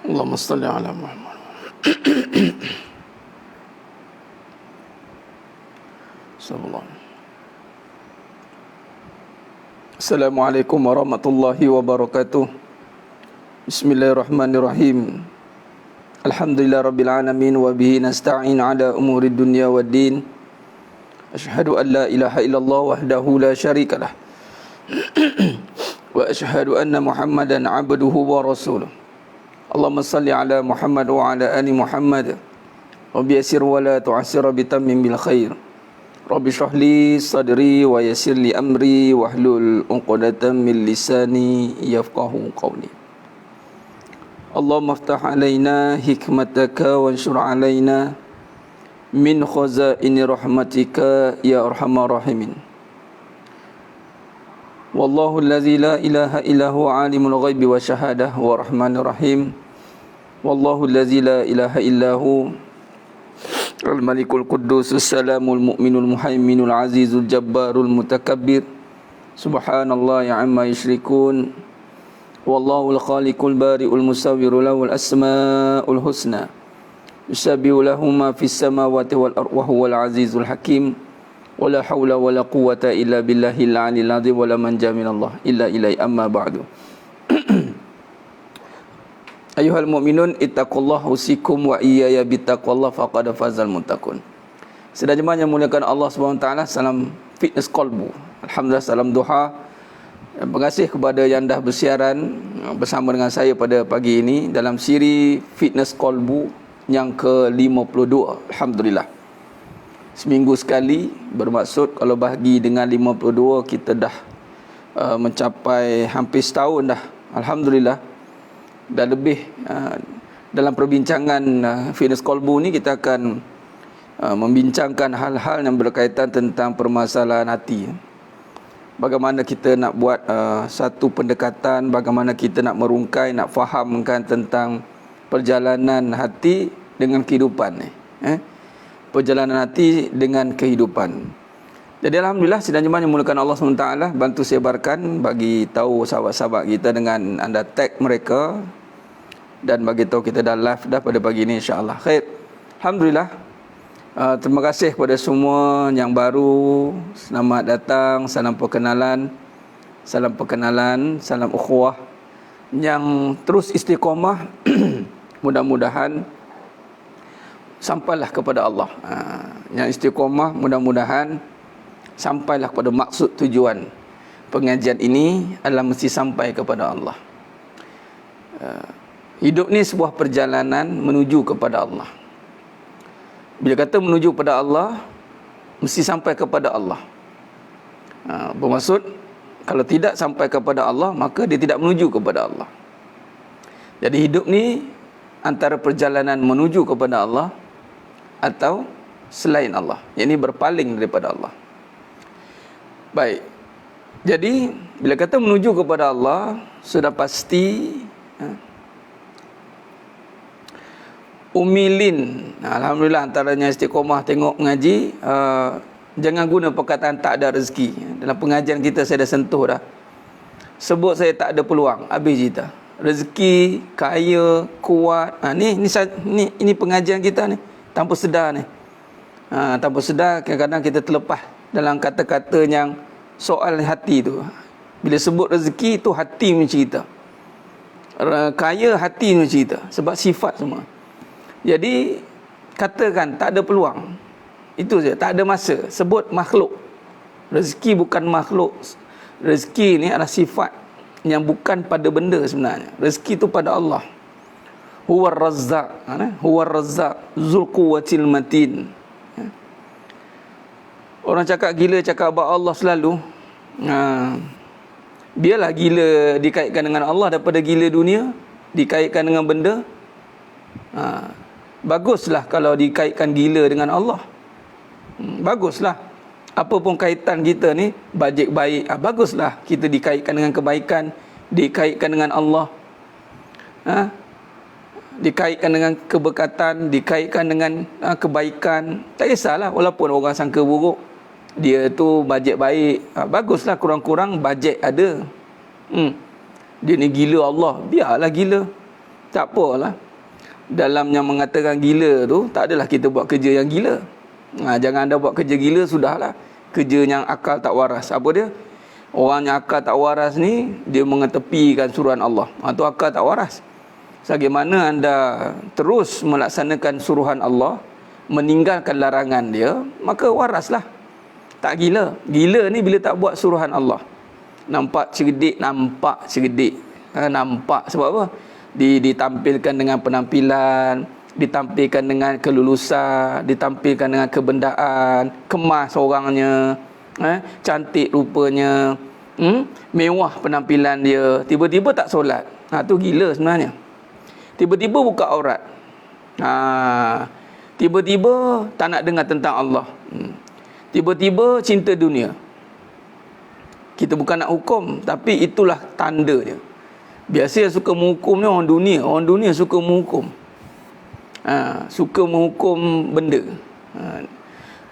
Allahumma salli ala Muhammad. Sallallahu. Assalamualaikum warahmatullahi wabarakatuh. Bismillahirrahmanirrahim. Alhamdulillah rabbil alamin wa bihi nasta'in ala umuri dunya waddin. Asyhadu an la ilaha illallah wahdahu la syarikalah. Wa asyhadu anna Muhammadan abduhu wa rasuluh. Allahumma salli ala Muhammad wa ala ali Muhammad. Rabbi yassir wa la tu'assir bi tammin bil khair. Rabbi shrah li sadri wa yassir li amri wahlul 'uqdatam min lisani yafqahu qawli. Allahumma iftah alaina hikmataka wanshur alaina min khazaini rahmatika ya arhamar rahimin. Wallahu allazi la ilaha illa huwa alimul ghaibi wa syahadah wa rahmanir rahim. Wallahu allazi la ilaha illa hu al-malikul quddus salamul mu'minul muhaiminul azizul jabbarul mutakabbir. Subhanallahi amma yusyrikun. Wallahu al-khaliqul bari'ul musawwiru lahul asmaul husna. Yusabbihu lahu ma fis samawati wal ardi wa huwal azizul hakim. Wala haula wala quwwata illa billahil aliyil azim wala manja minallah illa ilai amma ba'du. Ayuhal mu'minun ittaqullaha usikum wa iyaya bittaqwallah faqad fazal muttaqun. Sedang jemaah yang muliakan Allah Subhanahu wa taala, salam fitness qalbu. Alhamdulillah, salam duha. Terima kasih kepada yang dah bersiaran bersama dengan saya pada pagi ini dalam siri fitness qalbu yang ke-52. Alhamdulillah. Seminggu sekali, bermaksud kalau bahagi dengan 52 kita dah mencapai hampir setahun dah. Alhamdulillah. Dan lebih dalam perbincangan fitness qalbu ni kita akan membincangkan hal-hal yang berkaitan tentang permasalahan hati. Bagaimana kita nak buat satu pendekatan, bagaimana kita nak merungkai, nak fahamkan tentang perjalanan hati dengan kehidupan ni. Perjalanan hati dengan kehidupan. Jadi alhamdulillah, sidang jemaah yang dimulakan Allah SWT, bantu sebarkan, bagi tahu sahabat-sahabat kita dengan anda tag mereka dan bagi tahu kita dah live dah pada pagi ini insya-Allah. Khair. Alhamdulillah. Terima kasih kepada semua yang baru. Selamat datang, salam perkenalan, salam ukhuwah yang terus istiqamah. Mudah-mudahan sampailah kepada Allah. Yang istiqamah mudah-mudahan sampailah kepada maksud tujuan pengajian ini adalah mesti sampai kepada Allah. Hidup ni sebuah perjalanan menuju kepada Allah. Bila kata menuju kepada Allah, mesti sampai kepada Allah. Bermaksud kalau tidak sampai kepada Allah, maka dia tidak menuju kepada Allah. Jadi hidup ni antara perjalanan menuju kepada Allah atau selain Allah, yang ini berpaling daripada Allah. Baik. Jadi bila kata menuju kepada Allah, sudah pasti umilin. Alhamdulillah, antaranya istiqomah tengok mengaji, jangan guna perkataan tak ada rezeki. Dalam pengajian kita saya dah sentuh dah. Sebut saya tak ada peluang, habis cerita. Rezeki, kaya, kuat. Ini pengajian kita ni tanpa sedar ni. Tanpa sedar kadang-kadang kita terlepas dalam kata-kata yang soal hati tu. Bila sebut rezeki tu hati mencerita, kaya hati mencerita, sebab sifat semua. Jadi katakan tak ada peluang, itu saja, tak ada masa. Sebut makhluk. Rezeki bukan makhluk. Rezeki ni adalah sifat yang bukan pada benda sebenarnya. Rezeki tu pada Allah. Huwar Razzaq, Huwar Razzaq Zul Quwwatil Matin. Orang cakap gila cakap abad Allah selalu. Biarlah gila dikaitkan dengan Allah daripada gila dunia, dikaitkan dengan benda. Baguslah kalau dikaitkan gila dengan Allah. Baguslah. Apa pun kaitan kita ni, bajet baik. Baguslah kita dikaitkan dengan kebaikan, dikaitkan dengan Allah. Dikaitkan dengan keberkatan, dikaitkan dengan kebaikan. Tak kisahlah walaupun orang sangka buruk, dia tu bajet baik. Baguslah kurang-kurang bajet ada. Dia ni gila Allah, biarlah gila. Tak apalah. Dalam yang mengatakan gila tu, tak adalah kita buat kerja yang gila. Jangan anda buat kerja gila, sudahlah. Kerja yang akal tak waras. Apa dia? Orang yang akal tak waras ni, dia mengetepikan suruhan Allah. Tu akal tak waras. Sebagaimana anda terus melaksanakan suruhan Allah, meninggalkan larangan dia, maka waraslah. Tak gila. Gila ni bila tak buat suruhan Allah. Nampak cerdik. Nampak sebab apa? Ditampilkan dengan penampilan, ditampilkan dengan kelulusan, ditampilkan dengan kebendaan, kemas orangnya, cantik rupanya, mewah penampilan dia. Tiba-tiba tak solat. Tu gila sebenarnya. Tiba-tiba buka aurat. Tiba-tiba tak nak dengar tentang Allah. Tiba-tiba cinta dunia. Kita bukan nak hukum, tapi itulah tanda dia. Biasa yang suka menghukum ni orang dunia. Orang dunia suka menghukum. Suka menghukum benda.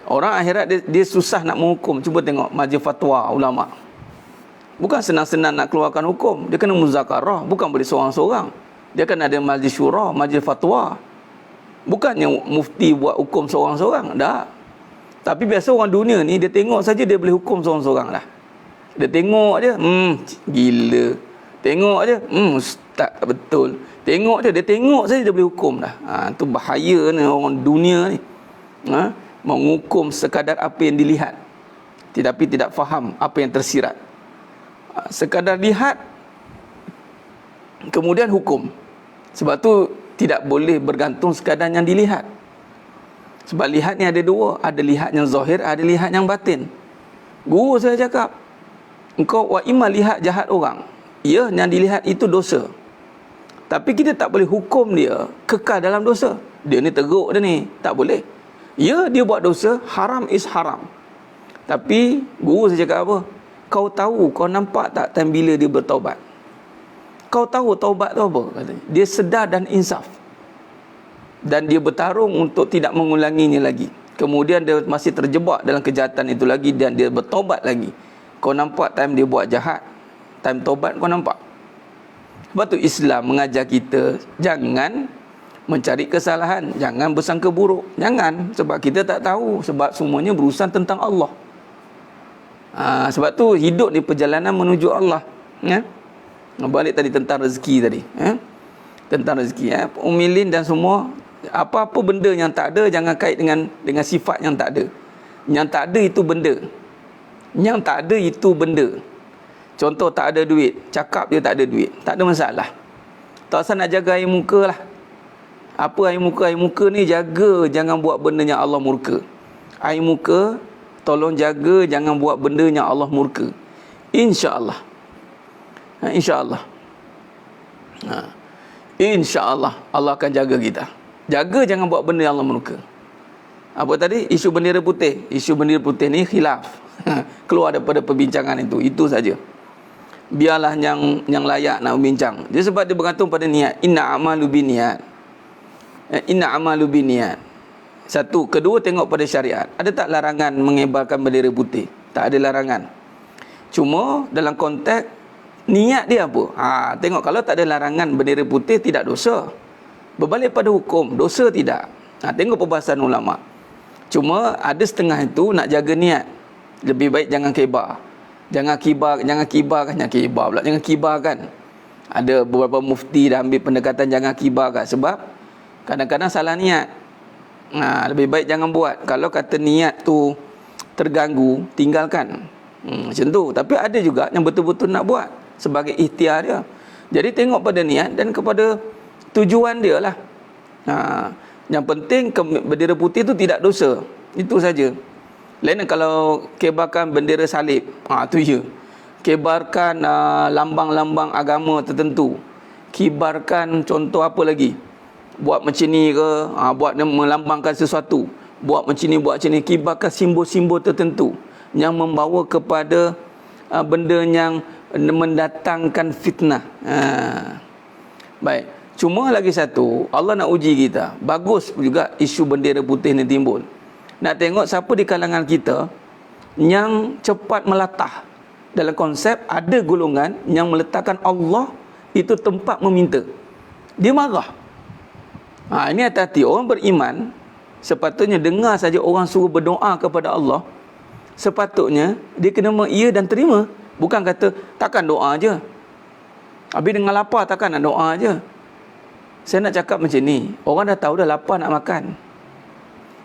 Orang akhirat dia susah nak menghukum. Cuba tengok majlis fatwa ulama. Bukan senang-senang nak keluarkan hukum. Dia kena muzakarah. Bukan boleh seorang-seorang. Dia kan ada majlis syura, majlis fatwa. Bukannya mufti buat hukum seorang-seorang. Tak. Tapi biasa orang dunia ni, dia tengok saja dia boleh hukum seorang-seorang lah. Dia tengok je, gila. Tengok je, ustaz tak betul. Tengok je, dia tengok saja dia boleh hukum dah. Tu bahaya ni orang dunia ni. Menghukum sekadar apa yang dilihat, tetapi tidak faham apa yang tersirat. Sekadar lihat, kemudian hukum. Sebab tu tidak boleh bergantung sekadar yang dilihat. Sebab lihat ni ada dua. Ada lihat yang zahir, ada lihat yang batin. Guru saya cakap, engkau wa imma lihat jahat orang. Ya, yang dilihat itu dosa. Tapi kita tak boleh hukum dia kekal dalam dosa. Dia ni teruk dia ni, tak boleh. Ya, dia buat dosa, haram is haram. Tapi guru saya cakap apa? Kau tahu, kau nampak tak time bila dia bertaubat? Kau tahu taubat tu apa? Katanya. Dia sedar dan insaf. Dan dia bertarung untuk tidak mengulanginya lagi. Kemudian dia masih terjebak dalam kejahatan itu lagi dan dia bertaubat lagi. Kau nampak time dia buat jahat, time taubat kau nampak. Sebab tu Islam mengajar kita jangan mencari kesalahan, jangan bersangka buruk. Jangan, sebab kita tak tahu. Sebab semuanya berurusan tentang Allah. Sebab tu hidup di perjalanan menuju Allah. Balik tadi tentang rezeki tadi. Tentang rezeki. Umilin dan semua. Apa-apa benda yang tak ada, jangan kait dengan sifat yang tak ada. Yang tak ada itu benda. Yang tak ada itu benda. Contoh tak ada duit. Cakap dia tak ada duit. Tak ada masalah. Tak usah nak jaga air muka lah. Apa air muka? Air muka ni jaga, jangan buat benda yang Allah murka. Air muka, tolong jaga, jangan buat benda yang Allah murka. InsyaAllah. InsyaAllah. InsyaAllah Allah akan jaga kita. Jaga jangan buat benda yang Allah murka. Apa tadi? Isu bendera putih. Isu bendera putih ni khilaf. Keluar daripada perbincangan itu. Itu saja. Biarlah yang layak nak bincang. Dia sebab dia bergantung pada niat. Inna amalu biniat. Inna amalu biniat. Satu. Kedua, tengok pada syariat. Ada tak larangan mengebarkan bendera putih? Tak ada larangan. Cuma dalam konteks niat dia apa? Tengok kalau tak ada larangan bendera putih tidak dosa. Berbalik pada hukum, dosa tidak. Tengok perbahasan ulama. Cuma ada setengah itu nak jaga niat. Lebih baik jangan kibar. Jangan kibar kan. Ada beberapa mufti dah ambil pendekatan jangan kibar kan. Sebab kadang-kadang salah niat. Lebih baik jangan buat. Kalau kata niat tu terganggu, tinggalkan. Macam tu. Tapi ada juga yang betul-betul nak buat sebagai ikhtiar dia. Jadi tengok pada niat dan kepada tujuan dia lah. Yang penting bendera putih tu tidak dosa. Itu saja. Lain kalau kibarkan bendera salib, tu ya. Kibarkan lambang-lambang agama tertentu. Kibarkan contoh apa lagi? Buat macam ni ke, buat melambangkan sesuatu. Buat macam ni, buat macam ni. Kibarkan simbol-simbol tertentu yang membawa kepada benda yang mendatangkan fitnah. Baik. Cuma lagi satu, Allah nak uji kita. Bagus juga isu bendera putih ni timbul. Nak tengok siapa di kalangan kita yang cepat melatah. Dalam konsep ada golongan yang meletakkan Allah itu tempat meminta. Dia marah. Ini hati-hati. Orang beriman sepatutnya dengar saja orang suruh berdoa kepada Allah. Sepatutnya dia kena ya dan terima. Bukan kata takkan doa je. Habis dengan lapar takkan nak doa je. Saya nak cakap macam ni. Orang dah tahu dah lapar nak makan.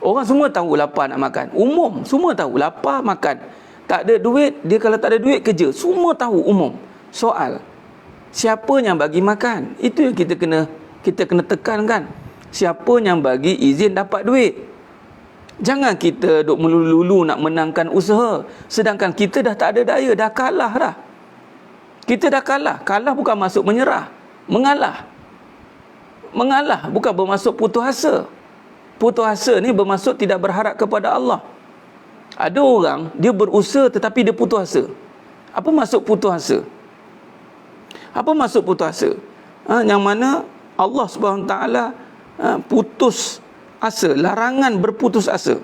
Orang semua tahu lapar nak makan. Umum semua tahu lapar makan. Tak ada duit, dia kalau tak ada duit kerja. Semua tahu umum. Soal siapa yang bagi makan? Itu yang kita kena tekankan. Siapa yang bagi izin dapat duit? Jangan kita duk melulu-lulu nak menangkan usaha sedangkan kita dah tak ada daya, dah kalah dah. Kita dah kalah. Kalah bukan masuk menyerah. Mengalah bukan bermaksud putus asa. Putus asa ni bermaksud tidak berharap kepada Allah. Ada orang dia berusaha tetapi dia putus asa. Apa maksud putus asa? Apa maksud putus asa? Yang mana Allah SWT putus asa, larangan berputus asa.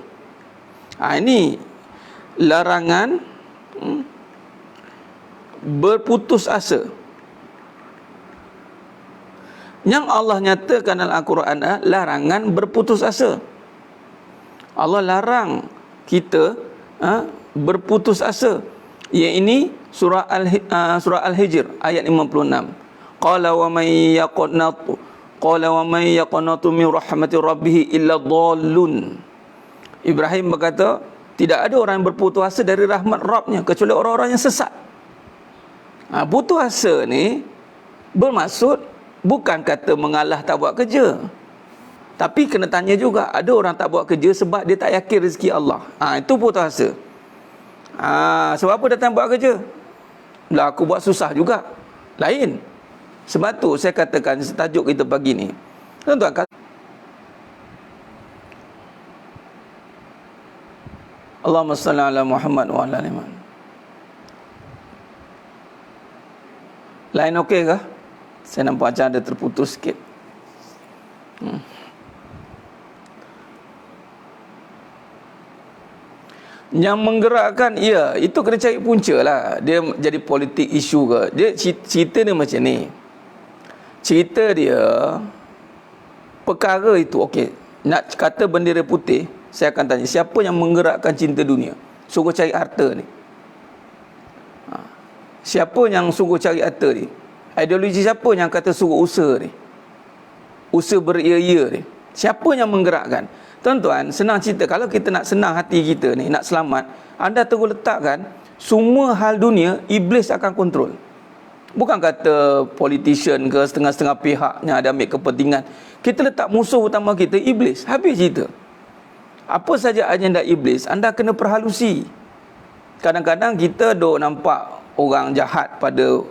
Ini larangan berputus asa. Yang Allah nyatakan dalam Al-Quran larangan berputus asa. Allah larang kita berputus asa. Yang ini surah Al-Hijr ayat 56. Qala wa may yaqnatu min rahmati rabbih illa dhallun. Ibrahim berkata, tidak ada orang yang berputus asa dari rahmat Rabbnya kecuali orang-orang yang sesat. Putus asa ni bermaksud bukan kata mengalah tak buat kerja. Tapi kena tanya juga, ada orang tak buat kerja sebab dia tak yakin rezeki Allah. Itu putus asa. Sebab apa datang buat kerja? Lah aku buat susah juga. Lain. Sebab tu saya katakan tajuk kita pagi ni. Tuan-tuan, Allahumma salli ala Muhammad wa ala ali Muhammad. Lain okey ke? Saya nampak macam ada terputus sikit. Yang menggerakkan, itu kena cari punca lah. Dia jadi politik isu ke. Dia cerita dia macam ni. Cerita dia, perkara itu, okey. Nak kata bendera putih, saya akan tanya, siapa yang menggerakkan cinta dunia? Suruh cari harta ni. Siapa yang suruh cari harta ni? Ideologi siapa yang kata suruh usaha ni? Usaha beria-ia ni. Siapa yang menggerakkan? Tuan-tuan, senang cerita. Kalau kita nak senang hati kita ni, nak selamat, anda terus letakkan semua hal dunia, iblis akan kontrol. Bukan kata politician ke setengah-setengah pihak yang ada ambil kepentingan. Kita letak musuh utama kita, iblis. Habis cerita. Apa saja agenda iblis, anda kena perhalusi. Kadang-kadang kita duk nampak orang jahat pada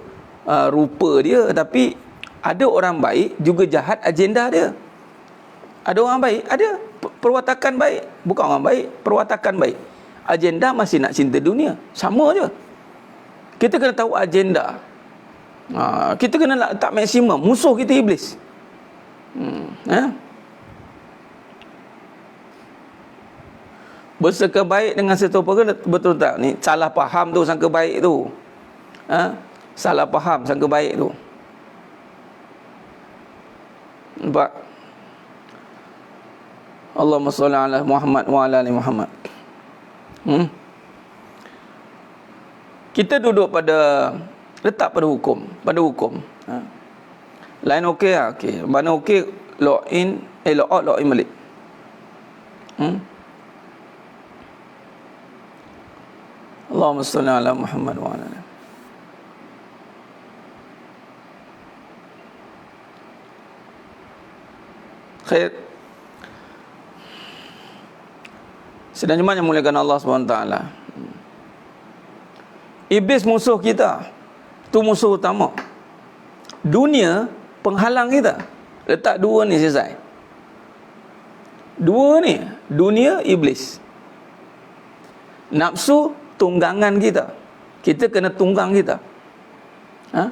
rupa dia, tapi ada orang baik juga jahat agenda dia. Ada orang baik, ada perwatakan baik, bukan orang baik, perwatakan baik. Agenda masih nak cinta dunia, sama je. Kita kena tahu agenda. Kita kena letak maksimum. Musuh kita iblis. Bersangka baik dengan satu perkara, betul tak ni? Salah faham tu sangka baik tu. Salah faham sangka baik tu. Nampak? Allahumma salli ala Muhammad wa ala ali Muhammad. Kita duduk pada, letak pada hukum, lain okey lah, okey. Mana okey, log in, log out, log in balik. Allahumma salli ala Muhammad wa ala ali. Khair. Sedang jemaah yang muliakan Allah SWT, iblis musuh kita. Itu musuh utama. Dunia penghalang kita. Letak dua ni selesai. Dua ni, dunia, iblis. Nafsu tunggangan kita. Kita kena tunggang kita. Ha?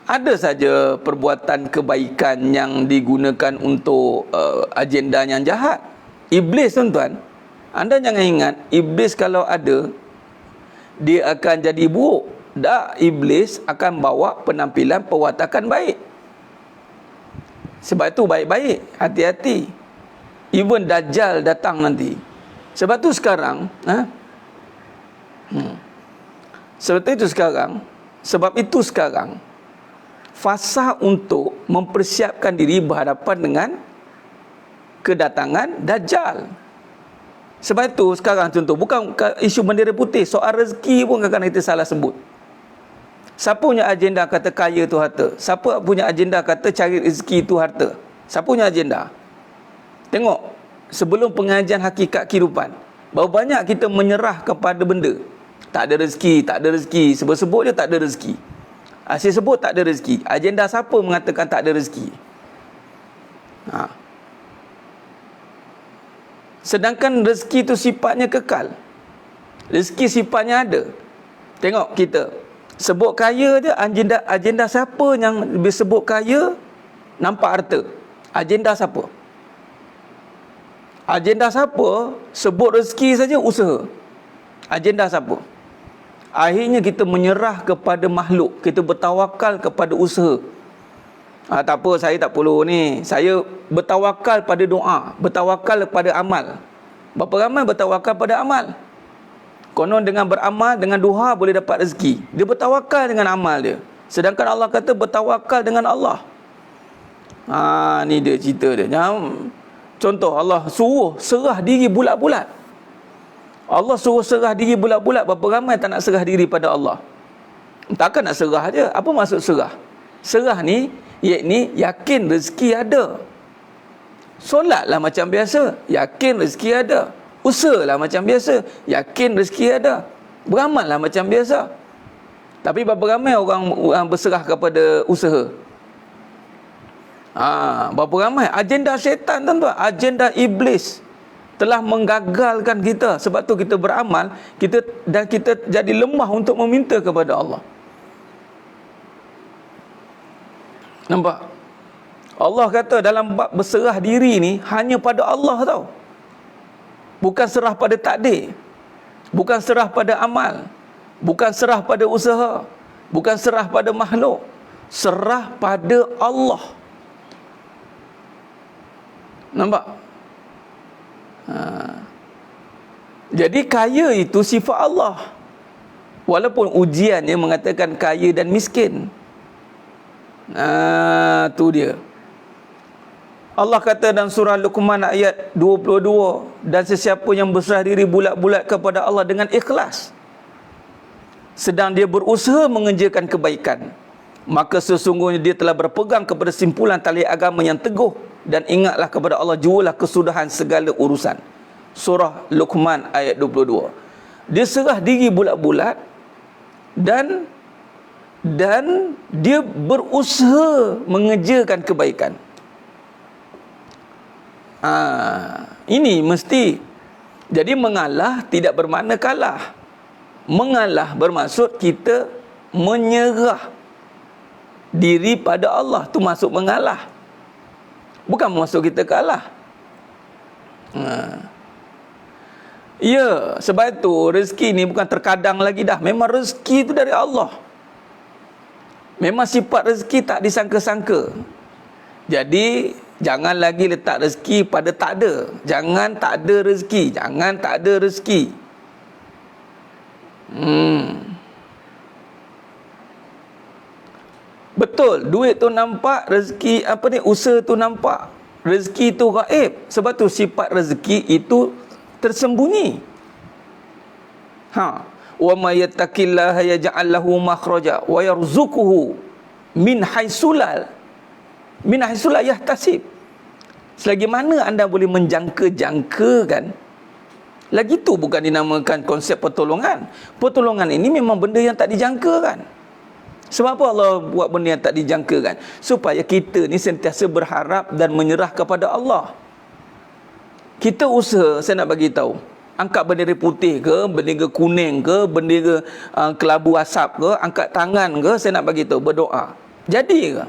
Ada saja perbuatan kebaikan yang digunakan untuk agenda yang jahat. Iblis, tuan-tuan, anda jangan ingat iblis kalau ada dia akan jadi buruk. Tak, iblis akan bawa penampilan perwatakan baik. Sebab itu baik-baik, hati-hati. Even Dajjal datang nanti. Sebab itu sekarang Sebab itu sekarang fasa untuk mempersiapkan diri berhadapan dengan kedatangan Dajjal. Sebab itu sekarang contoh, bukan isu bendera putih, soal rezeki pun kadang-kadang kita salah sebut. Siapa punya agenda kata kaya tu harta? Siapa punya agenda kata cari rezeki tu harta? Siapa punya agenda? Tengok, sebelum pengajian hakikat kehidupan, berapa banyak kita menyerah kepada benda. Tak ada rezeki, tak ada rezeki. Sebut-sebut je tak ada rezeki. Asyik sebut tak ada rezeki. Agenda siapa mengatakan tak ada rezeki? Sedangkan rezeki itu sifatnya kekal. Rezeki sifatnya ada. Tengok kita, sebut kaya je, agenda siapa yang disebut kaya nampak harta? Agenda siapa? Agenda siapa? Sebut rezeki saja usaha. Agenda siapa? Akhirnya kita menyerah kepada makhluk, kita bertawakal kepada usaha. Tak apa, saya tak perlu ni. Saya bertawakal pada doa, bertawakal pada amal. Berapa ramai bertawakal pada amal? Konon dengan beramal, dengan doa boleh dapat rezeki. Dia bertawakal dengan amal dia. Sedangkan Allah kata bertawakal dengan Allah. Ni dia cerita dia. Contoh, Allah suruh serah diri bulat-bulat. Allah suruh serah diri bulat-bulat. Berapa ramai tak nak serah diri pada Allah? Takkan nak serah je. Apa maksud serah? Serah ni, yakni yakin rezeki ada. Solatlah macam biasa, yakin rezeki ada. Usahalah macam biasa, yakin rezeki ada. Beramallah macam biasa. Tapi berapa ramai orang berserah kepada usaha? Berapa ramai? Agenda syaitan, tuan-tuan, agenda iblis telah menggagalkan kita. Sebab tu kita beramal, kita jadi lemah untuk meminta kepada Allah. Nampak? Allah kata dalam bab berserah diri ni hanya pada Allah tau. Bukan serah pada takdir, bukan serah pada amal, bukan serah pada usaha, bukan serah pada makhluk, serah pada Allah. Nampak? Jadi kaya itu sifat Allah. Walaupun ujiannya mengatakan kaya dan miskin. Tu dia. Allah kata dalam surah Luqman ayat 22, dan sesiapa yang berserah diri bulat-bulat kepada Allah dengan ikhlas, sedang dia berusaha mengerjakan kebaikan, maka sesungguhnya dia telah berpegang kepada simpulan tali agama yang teguh, dan ingatlah kepada Allah jualah kesudahan segala urusan. Surah Luqman ayat 22. Dia serah diri bulat-bulat dan dia berusaha mengerjakan kebaikan. Ini mesti. Jadi mengalah tidak bermakna kalah. Mengalah bermaksud kita menyerah diri pada Allah. Itu maksud mengalah. Bukan maksud kita kalah. Ya, sebab itu rezeki ni bukan terkadang lagi dah. Memang rezeki itu dari Allah. Memang sifat rezeki tak disangka-sangka. Jadi jangan lagi letak rezeki pada tak ada. Jangan tak ada rezeki. Jangan tak ada rezeki. Betul, duit tu nampak, rezeki usaha tu nampak. Rezeki tu gaib. Sebab tu sifat rezeki itu tersembunyi. wa may yattaqillaha yaj'al lahu makhraja wa yarzuquhu min haitsu la yahtasib. Selagi mana anda boleh menjangka-jangkakan, lagi tu bukan dinamakan konsep pertolongan. Pertolongan ini memang benda yang tak dijangkakan. Sebab apa Allah buat benda yang tak dijangkakan? Supaya kita ni sentiasa berharap dan menyerah kepada Allah. Kita usaha, saya nak bagi tahu, angkat bendera putih ke, bendera kuning ke, bendera kelabu asap ke, angkat tangan ke, saya nak bagi tahu, berdoa. Jadi ke?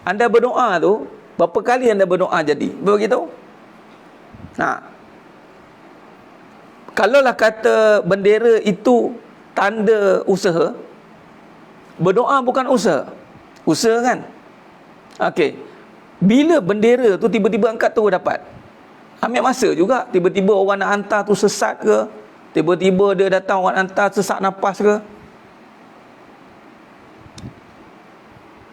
Anda berdoa tu, berapa kali anda berdoa jadi? Bagi tahu. Kalaulah kata bendera itu tanda usaha, berdoa bukan usaha. Usaha kan? Okey. Bila bendera tu tiba-tiba angkat tu dapat, ambil masa juga. Tiba-tiba orang nak hantar tu sesat ke, tiba-tiba dia datang orang hantar sesak nafas ke.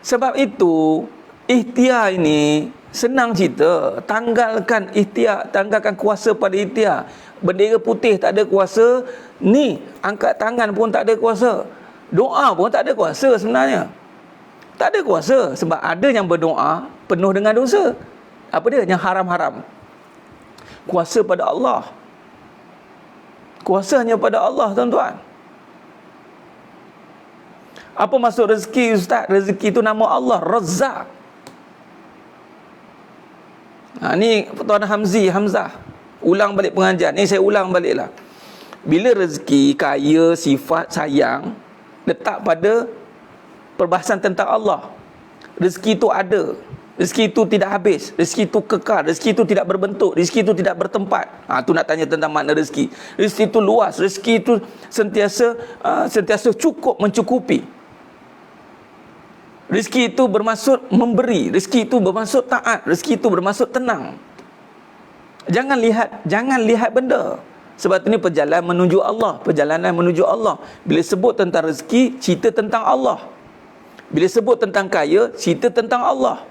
Sebab itu ikhtiar ini senang cerita. Tanggalkan ikhtiar, tanggalkan kuasa pada ikhtiar. Bendera putih tak ada kuasa, ni angkat tangan pun tak ada kuasa, doa pun tak ada kuasa sebenarnya. Tak ada kuasa sebab ada yang berdoa penuh dengan dosa. Apa dia? Yang haram-haram. Kuasa pada Allah. Kuasa hanya pada Allah, tuan-tuan. Apa maksud rezeki, Ustaz? Rezeki itu nama Allah, Razzaq. Ni Tuan Hamzah ulang balik pengajian ni, saya ulang baliklah. Bila rezeki, kaya, sifat, sayang letak pada perbahasan tentang Allah. Rezeki itu ada, rezeki itu tidak habis, rezeki itu kekal, rezeki itu tidak berbentuk, rezeki itu tidak bertempat. Tu nak tanya tentang makna rezeki. Rezeki itu luas, rezeki itu sentiasa cukup, mencukupi. Rezeki itu bermaksud memberi, rezeki itu bermaksud taat, rezeki itu bermaksud tenang. Jangan lihat benda. Sebab ini perjalanan menuju Allah, perjalanan menuju Allah. Bila sebut tentang rezeki, cerita tentang Allah. Bila sebut tentang kaya, cerita tentang Allah.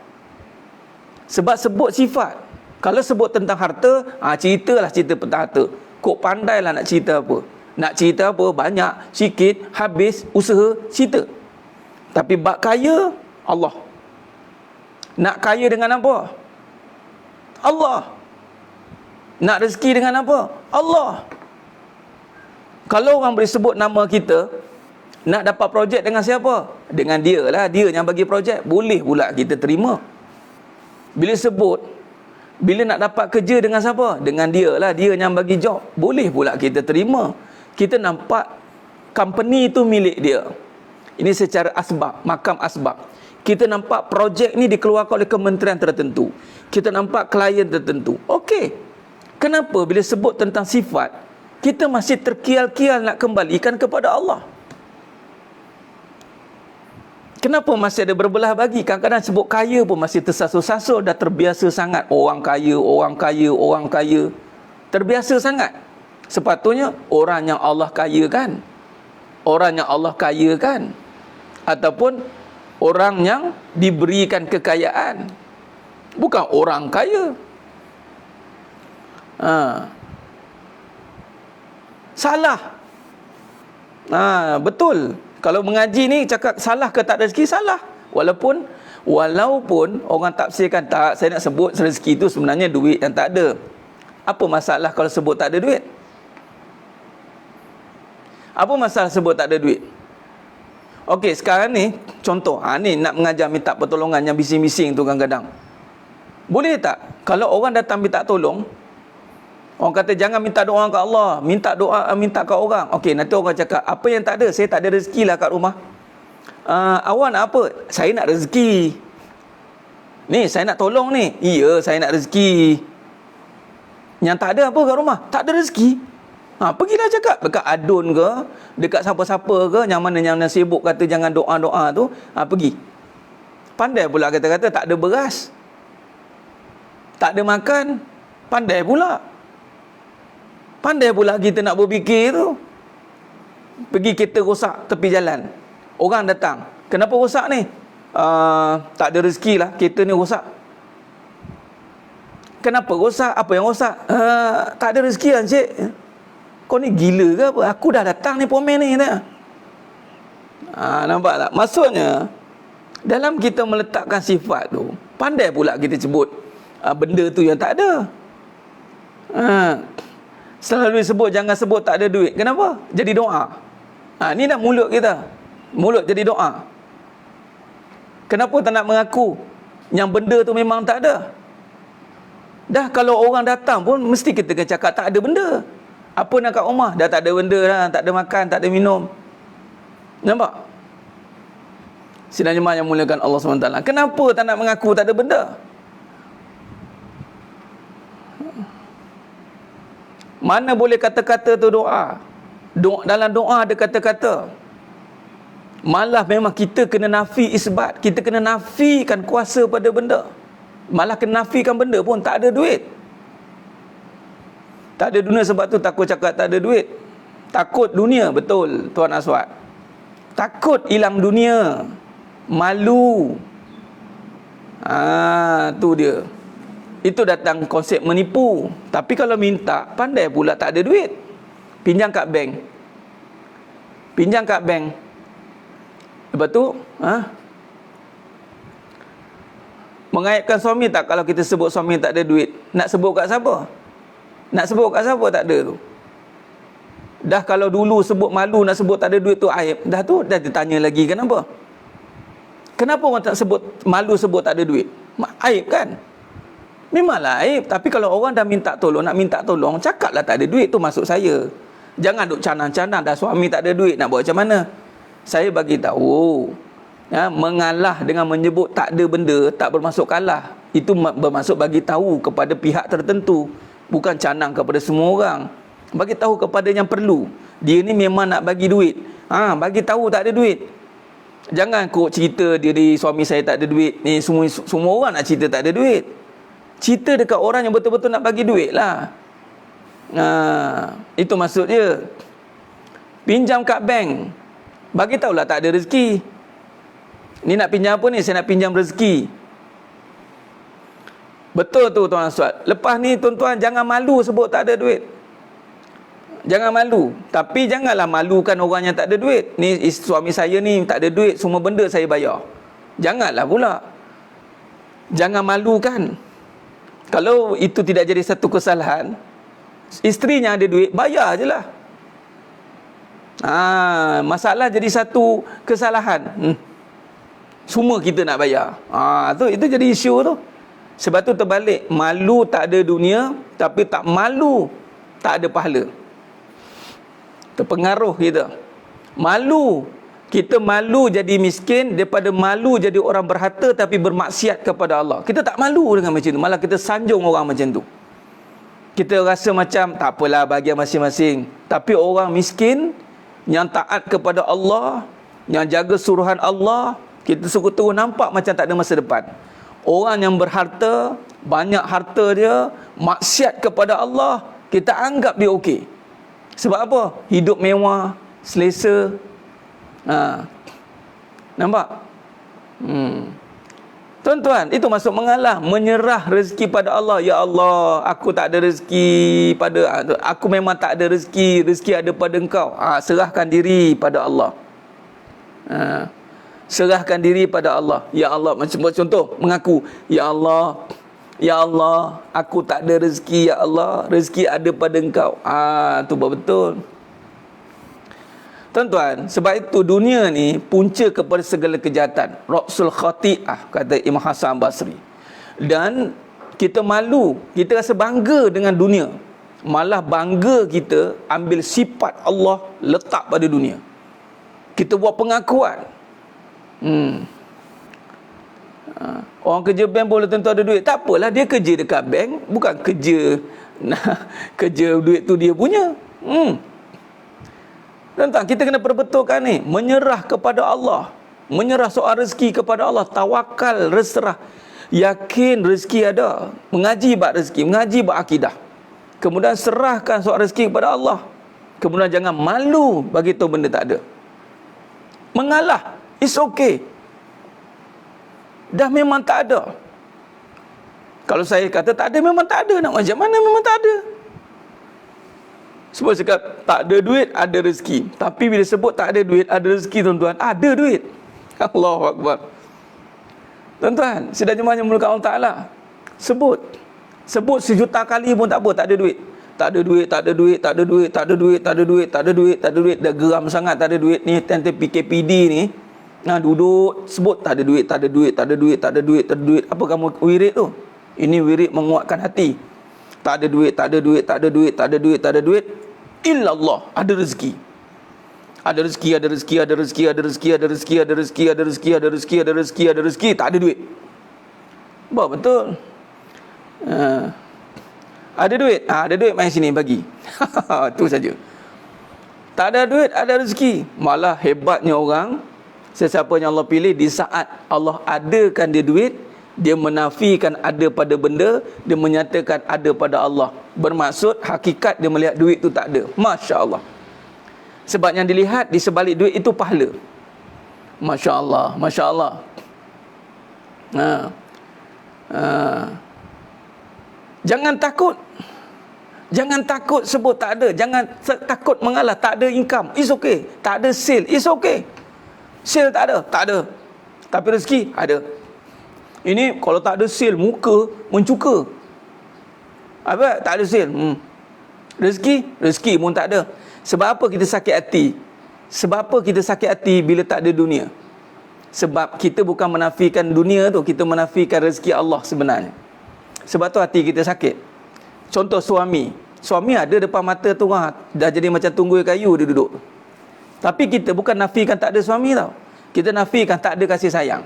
Sebab sebut sifat. Kalau sebut tentang harta, ceritalah cerita tentang harta. Kok pandailah nak cerita apa. Nak cerita apa, banyak, sikit, habis, usaha, cerita. Tapi bab kaya, Allah. Nak kaya dengan apa? Allah. Nak rezeki dengan apa? Allah. Kalau orang boleh sebut nama kita, nak dapat projek dengan siapa? Dengan dia lah, dia yang bagi projek. Boleh pula kita terima. Bila sebut, bila nak dapat kerja dengan siapa? Dengan dia lah, dia yang bagi job. Boleh pula kita terima. Kita nampak company itu milik dia. Ini secara asbab, makam asbab. Kita nampak projek ni dikeluarkan oleh kementerian tertentu. Kita nampak klien tertentu. Okey. Kenapa bila sebut tentang sifat, kita masih terkial-kial nak kembalikan kepada Allah? Kenapa masih ada berbelah bagi? Kadang-kadang sebut kaya pun masih tersasul-sasul. Dah terbiasa sangat. Orang kaya, orang kaya, orang kaya. Terbiasa sangat. Sepatutnya orang yang Allah kayakan. Orang yang Allah kayakan. Ataupun orang yang diberikan kekayaan. Bukan orang kaya. Salah. Betul. Kalau mengaji ni cakap salah ke tak ada rezeki, salah. Walaupun orang tafsirkan tak, saya nak sebut rezeki itu sebenarnya duit yang tak ada. Apa masalah kalau sebut tak ada duit? Apa masalah sebut tak ada duit? Okey, sekarang ni contoh, ni nak mengajar minta pertolongan yang bising-bising tu kadang-kadang. Boleh tak kalau orang datang minta tolong, orang kata jangan minta doa kat Allah, minta doa, minta kat orang. Okey, nanti orang cakap, apa yang tak ada? Saya tak ada rezeki lah kat rumah. Awak nak apa? Saya nak rezeki. Ni, saya nak tolong ni. Iya, saya nak rezeki. Yang tak ada apa kat rumah? Tak ada rezeki. Pergilah cakap dekat adun ke, dekat siapa-siapa ke, yang mana yang sibuk kata jangan doa-doa tu, pergi. Pandai pula kata-kata tak ada beras, tak ada makan. Pandai pula kita nak berfikir tu. Pergi kereta rosak tepi jalan, orang datang, kenapa rosak ni? Tak ada rezeki lah, kereta ni rosak. Kenapa rosak? Apa yang rosak? Tak ada rezeki lah, Encik. Kau ni gila ke apa? Aku dah datang ni pomen ni tak? Nampak tak? Maksudnya dalam kita meletakkan sifat tu, pandai pula kita sebut benda tu yang tak ada. Selalu disebut jangan sebut tak ada duit. Kenapa? Jadi doa. Ni dah mulut kita. Mulut jadi doa. Kenapa tak nak mengaku yang benda tu memang tak ada? Dah kalau orang datang pun mesti kita kena cakap tak ada benda. Apa nak kat rumah? Dah tak ada benda dah, tak ada makan, tak ada minum. Nampak? Sidang jemaah yang muliakan Allah SWT. Kenapa tak nak mengaku tak ada benda? Mana boleh kata-kata tu doa? Dalam doa ada kata-kata. Malah memang kita kena nafi isbat. Kita kena nafikan kuasa pada benda. Malah kena nafikan benda pun tak ada duit. Tak ada dunia, sebab tu takut cakap tak ada duit. Takut dunia, betul Tuan Aswad. Takut hilang dunia. Malu. Tu dia. Itu datang konsep menipu. Tapi kalau minta, pandai pula tak ada duit. Pinjam kat bank. Pinjam kat bank. Lepas tu, mengaibkan suami tak kalau kita sebut suami tak ada duit? Nak sebut kat siapa? Nak sebut kat siapa tak ada tu? Dah kalau dulu sebut malu, nak sebut tak ada duit tu aib. Dah tu, dah ditanya lagi kenapa? Kenapa orang tak sebut malu sebut tak ada duit? Aib kan? Memanglah aib. Tapi kalau orang dah minta tolong, nak minta tolong, cakaplah tak ada duit tu maksud saya. Jangan duk canang-canang dah suami tak ada duit, nak buat macam mana? Saya bagi tahu, mengalah dengan menyebut tak ada benda tak bermaksud kalah. Itu bermaksud bagi tahu kepada pihak tertentu, bukan canang kepada semua orang. Bagi tahu kepada yang perlu. Dia ni memang nak bagi duit. Bagi tahu tak ada duit. Jangan kok cerita diri suami saya tak ada duit. Ni semua orang nak cerita tak ada duit. Cerita dekat orang yang betul-betul nak bagi duit lah. Itu maksud dia. Pinjam kat bank, bagi tahulah tak ada rezeki. Ni nak pinjam apa ni? Saya nak pinjam rezeki. Betul tu Tuan Aswad. Lepas ni tuan-tuan jangan malu sebut tak ada duit. Jangan malu. Tapi janganlah malukan orang yang tak ada duit. Ni suami saya ni tak ada duit, semua benda saya bayar. Janganlah pula. Jangan malukan. Kalau itu tidak jadi satu kesalahan, isterinya ada duit, bayar je lah. Masalah jadi satu kesalahan, semua kita nak bayar. Itu jadi isu tu. Sebab tu terbalik. Malu tak ada dunia, tapi tak malu tak ada pahala. Terpengaruh kita. Malu. Kita malu jadi miskin daripada malu jadi orang berharta tapi bermaksiat kepada Allah. Kita tak malu dengan macam tu. Malah kita sanjung orang macam tu. Kita rasa macam tak apalah, bahagian masing-masing. Tapi orang miskin yang taat kepada Allah, yang jaga suruhan Allah, kita suka terus nampak macam tak ada masa depan. Orang yang berharta, banyak harta dia, maksiat kepada Allah, kita anggap dia okey. Sebab apa? Hidup mewah, selesa. Nampak? Tuan-tuan, itu maksud mengalah, menyerah rezeki pada Allah. Ya Allah, aku tak ada rezeki pada aku, memang tak ada rezeki, rezeki ada pada Engkau. Serahkan diri pada Allah. Serahkan diri pada Allah. Ya Allah, macam contoh mengaku, ya Allah, aku tak ada rezeki, ya Allah, rezeki ada pada Engkau. Tu betul. Tuan-tuan, sebab itu dunia ni punca kepada segala kejahatan. Ra'sul khati'ah, kata Imam Hasan Basri. Dan kita malu, kita rasa bangga dengan dunia. Malah bangga kita ambil sifat Allah letak pada dunia. Kita buat pengakuan. Orang kerja bank boleh tentu ada duit. Tak apalah, dia kerja dekat bank, bukan kerja duit tu dia punya. Tuan-tuan, kita kena perbetulkan ni. Menyerah kepada Allah. Menyerah soal rezeki kepada Allah. Tawakal, berserah. Yakin rezeki ada. Mengaji bab rezeki. Mengaji bab akidah. Kemudian serahkan soal rezeki kepada Allah. Kemudian jangan malu bagi tahu benda tak ada. Mengalah. It's okay. Dah memang tak ada. Kalau saya kata tak ada, memang tak ada. Nak macam mana memang tak ada. Sebab cakap tak ada duit, ada rezeki. Tapi bila sebut tak ada duit, ada rezeki, tuan-tuan, ada duit. Allahu Akbar. Tuan-tuan, sedang jemaah yang mulakan Allah Ta'ala, sebut sejuta kali pun tak apa, tak ada duit. Tak ada duit, tak ada duit, tak ada duit, tak ada duit, tak ada duit, tak ada duit, tak ada duit. Dah geram sangat tak ada duit ni. Tentu PKPD ni, duduk sebut tak ada duit, tak ada duit, tak ada duit, tak ada duit, tak ada duit. Apa kamu wirid tu? Ini wirid menguatkan hati. Tak ada duit, tak ada duit, tak ada duit, tak ada duit, tak ada duit. Illallah, ada rezeki. Ada rezeki, ada rezeki, ada rezeki, ada rezeki, ada rezeki, ada rezeki, ada rezeki, ada rezeki, ada rezeki, ada rezeki, tak ada duit. Betul. Ada duit, ada duit main sini bagi. Itu saja. Tak ada duit, ada rezeki. Malah hebatnya orang, sesiapa yang Allah pilih, di saat Allah adakan dia duit, dia menafikan ada pada benda, dia menyatakan ada pada Allah. Bermaksud hakikat dia melihat duit tu tak ada. Masya Allah. Sebab yang dilihat di sebalik duit itu pahala. Masya Allah, Masya Allah. Jangan takut. Jangan takut sebut tak ada. Jangan takut mengalah. Tak ada income, it's okay. Tak ada sale, it's okay. Sale tak ada, tak ada. Tapi rezeki ada. Ini kalau tak ada sale, muka mencuka. Apa? Tak ada sale. Rezeki pun tak ada. Sebab apa kita sakit hati? Sebab apa kita sakit hati bila tak ada dunia? Sebab kita bukan menafikan dunia tu, kita menafikan rezeki Allah sebenarnya. Sebab tu hati kita sakit. Contoh suami ada depan mata tu orang dah jadi macam tunggul kayu dia duduk. Tapi kita bukan nafikan tak ada suami tau. Kita nafikan tak ada kasih sayang.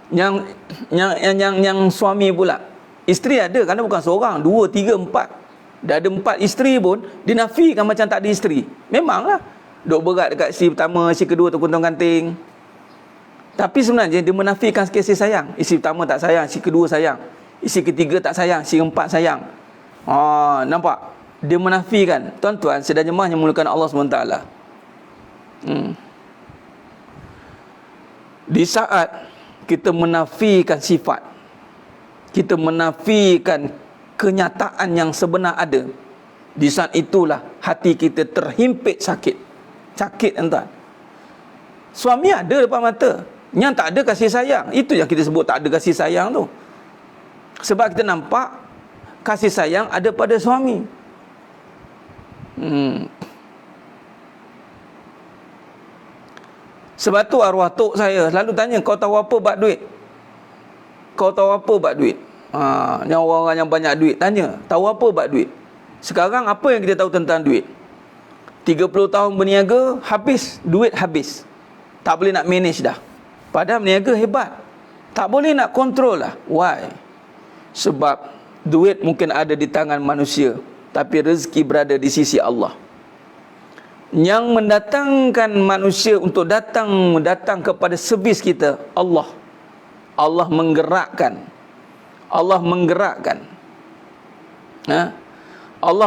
Yang suami pula, isteri ada, kerana bukan seorang, 2, 3, 4. Dah ada 4 isteri pun dinafikan macam tak ada isteri. Memanglah duk berat dekat isteri pertama, isteri kedua tu kuntang-kanting. Tapi sebenarnya dia menafikan kasih sayang. Isteri pertama tak sayang, isteri kedua sayang, isteri ketiga tak sayang, isteri keempat sayang. Nampak? Dia menafikan. Tuan-tuan, sedang jemaah yang mulakan Allah SWT. Di saat kita menafikan sifat, kita menafikan kenyataan yang sebenar ada, di saat itulah hati kita terhimpit sakit. Sakit, tuan. Suami ada depan mata, yang tak ada kasih sayang. Itu yang kita sebut tak ada kasih sayang tu. Sebab kita nampak kasih sayang ada pada suami. Sebab tu arwah tok saya selalu tanya, kau tahu apa bab duit? Kau tahu apa bab duit? Yang orang-orang yang banyak duit tanya, tahu apa bab duit? Sekarang apa yang kita tahu tentang duit? 30 tahun berniaga, habis, duit habis. Tak boleh nak manage dah. Padahal berniaga hebat. Tak boleh nak kontrol lah. Why? Sebab duit mungkin ada di tangan manusia, tapi rezeki berada di sisi Allah. Yang mendatangkan manusia untuk datang kepada servis kita, Allah. Allah menggerakkan. Allah